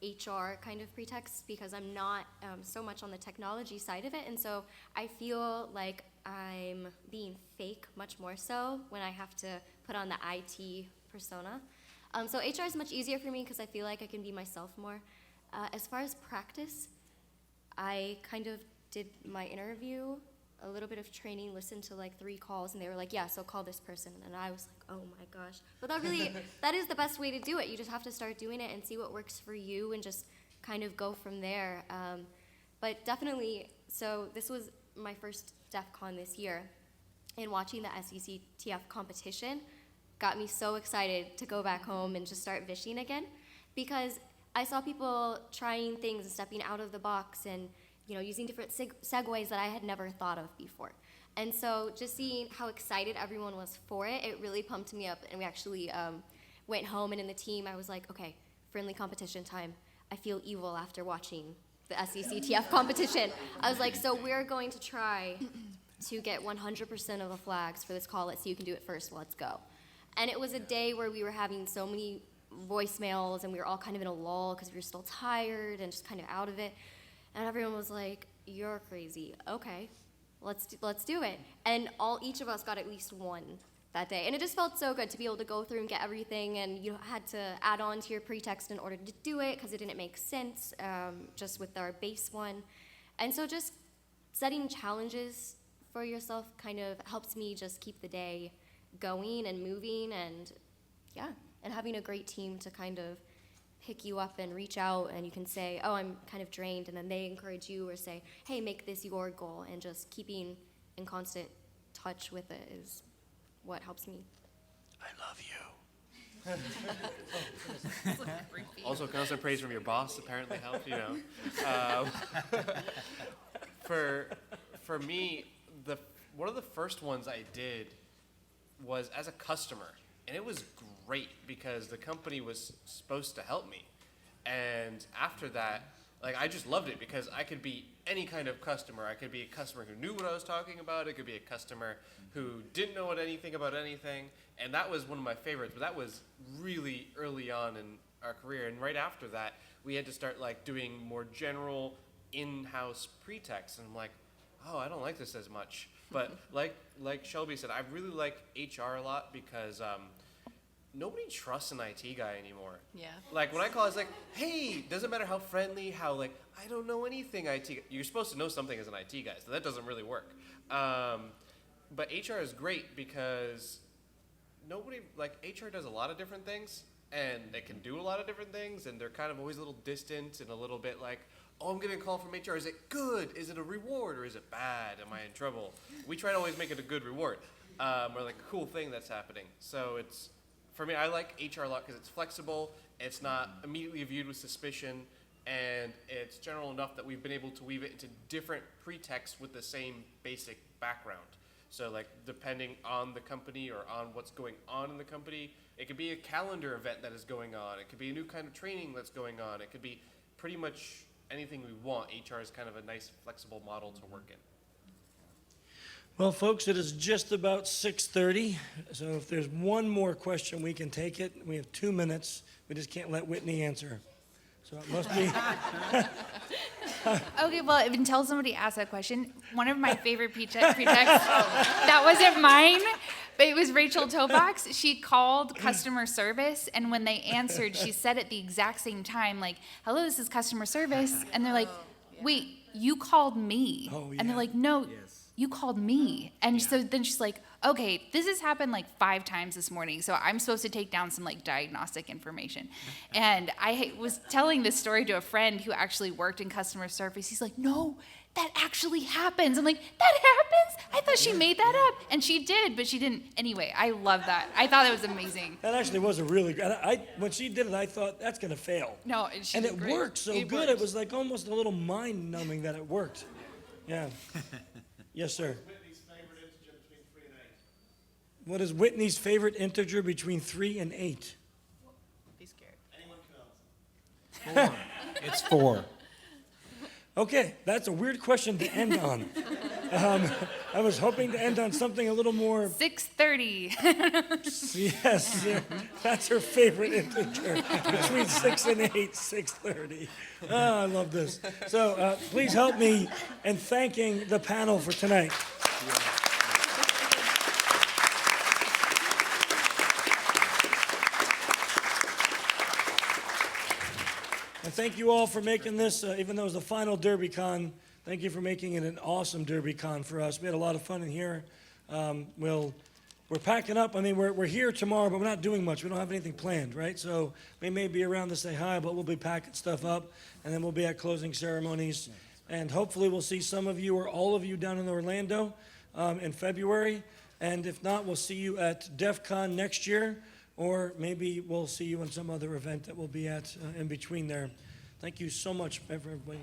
HR kind of pretexts because I'm not so much on the technology side of it, and so I feel like I'm being fake much more so when I have to put on the IT persona. So HR is much easier for me because I feel like I can be myself more. As far as practice, I kind of did my interview, a little bit of training, listened to like 3 calls, and they were like, yeah, so call this person. And I was like, oh my gosh. But that is the best way to do it. You just have to start doing it and see what works for you and just kind of go from there. But definitely, so this was my first DEF CON this year, and watching the SECTF competition got me so excited to go back home and just start Vishing again, because I saw people trying things and stepping out of the box and using different segues that I had never thought of before. And so just seeing how excited everyone was for it, it really pumped me up. And we actually went home, and in the team, I was like, okay, friendly competition time. I feel evil after watching the SECTF competition. I was like, so we're going to try to get 100% of the flags for this call. Let's see who can do it first. Let's go. And it was a day where we were having so many voicemails, and we were all kind of in a lull because we were still tired and just kind of out of it. And everyone was like, you're crazy. Okay, let's do it. And each of us got at least one that day. And it just felt so good to be able to go through and get everything, and you had to add on to your pretext in order to do it because it didn't make sense just with our base one. And so just setting challenges for yourself kind of helps me just keep the day going and moving, and having a great team to kind of pick you up and reach out, and you can say, oh, I'm kind of drained, and then they encourage you or say, hey, make this your goal, and just keeping in constant touch with it is what helps me. I love you. Also, constant praise from your boss apparently helped, For me, one of the first ones I did was as a customer, and it was great because the company was supposed to help me. And after that, I just loved it because I could be any kind of customer. I could be a customer who knew what I was talking about. It could be a customer who didn't know anything about anything. And that was one of my favorites, but that was really early on in our career. And right after that, we had to start doing more general in-house pretext. And I'm like, oh, I don't like this as much. But like Shelby said, I really like HR a lot because nobody trusts an IT guy anymore. Yeah. When I call, it's like, hey, doesn't matter how friendly, how I don't know anything IT. You're supposed to know something as an IT guy, so that doesn't really work. But HR is great because HR does a lot of different things, and it can do a lot of different things, and they're kind of always a little distant and a little bit like, oh, I'm getting a call from HR. Is it good? Is it a reward, or is it bad? Am I in trouble? We try to always make it a good reward, or like a cool thing that's happening. So it's, for me, I like HR Lock because it's flexible, it's not immediately viewed with suspicion, and it's general enough that we've been able to weave it into different pretexts with the same basic background. So like depending on the company or on what's going on in the company, it could be a calendar event that is going on. It could be a new kind of training that's going on. It could be pretty much anything we want. HR is kind of a nice flexible model to work in. Well, folks, it is just about 6:30, so if there's one more question, we can take it. We have 2 minutes. We just can't let Whitney answer. So it must be. Okay, well, until somebody asks that question, one of my favorite pretexts, that wasn't mine, but it was Rachel Tobox. She called customer service, and when they answered, she said at the exact same time, like, hello, this is customer service. And they're like, wait, you called me. Oh, And they're like, no, you called me. And so then she's like, okay, this has happened like 5 times this morning, so I'm supposed to take down some like diagnostic information. And I was telling this story to a friend who actually worked in customer service. He's like, no, that actually happens. I'm like, that happens? I thought she made that up. And she did, but she didn't. Anyway, I love that. I thought it was amazing. That actually was a really good. When she did it, I thought that's gonna fail. No, and she And did it great. worked so good. worked. It was like almost a little mind-numbing that it worked. Yeah. Yes, sir. What is Whitney's favorite integer between 3 and 8? Be scared. 4. It's 4. Okay, that's a weird question to end on. I was hoping to end on something a little more. 6:30. Yes, yeah, that's her favorite integer. Between 6 and 8, 6:30. Oh, I love this. So please help me in thanking the panel for tonight. And thank you all for making this, even though it was the final DerbyCon, thank you for making it an awesome DerbyCon for us. We had a lot of fun in here. We're packing up. I mean, we're here tomorrow, but we're not doing much. We don't have anything planned, right? So we may be around to say hi, but we'll be packing stuff up, and then we'll be at closing ceremonies. And hopefully we'll see some of you or all of you down in Orlando in February. And if not, we'll see you at DEF CON next year. Or maybe we'll see you in some other event that we'll be at in between there. Thank you so much, everybody.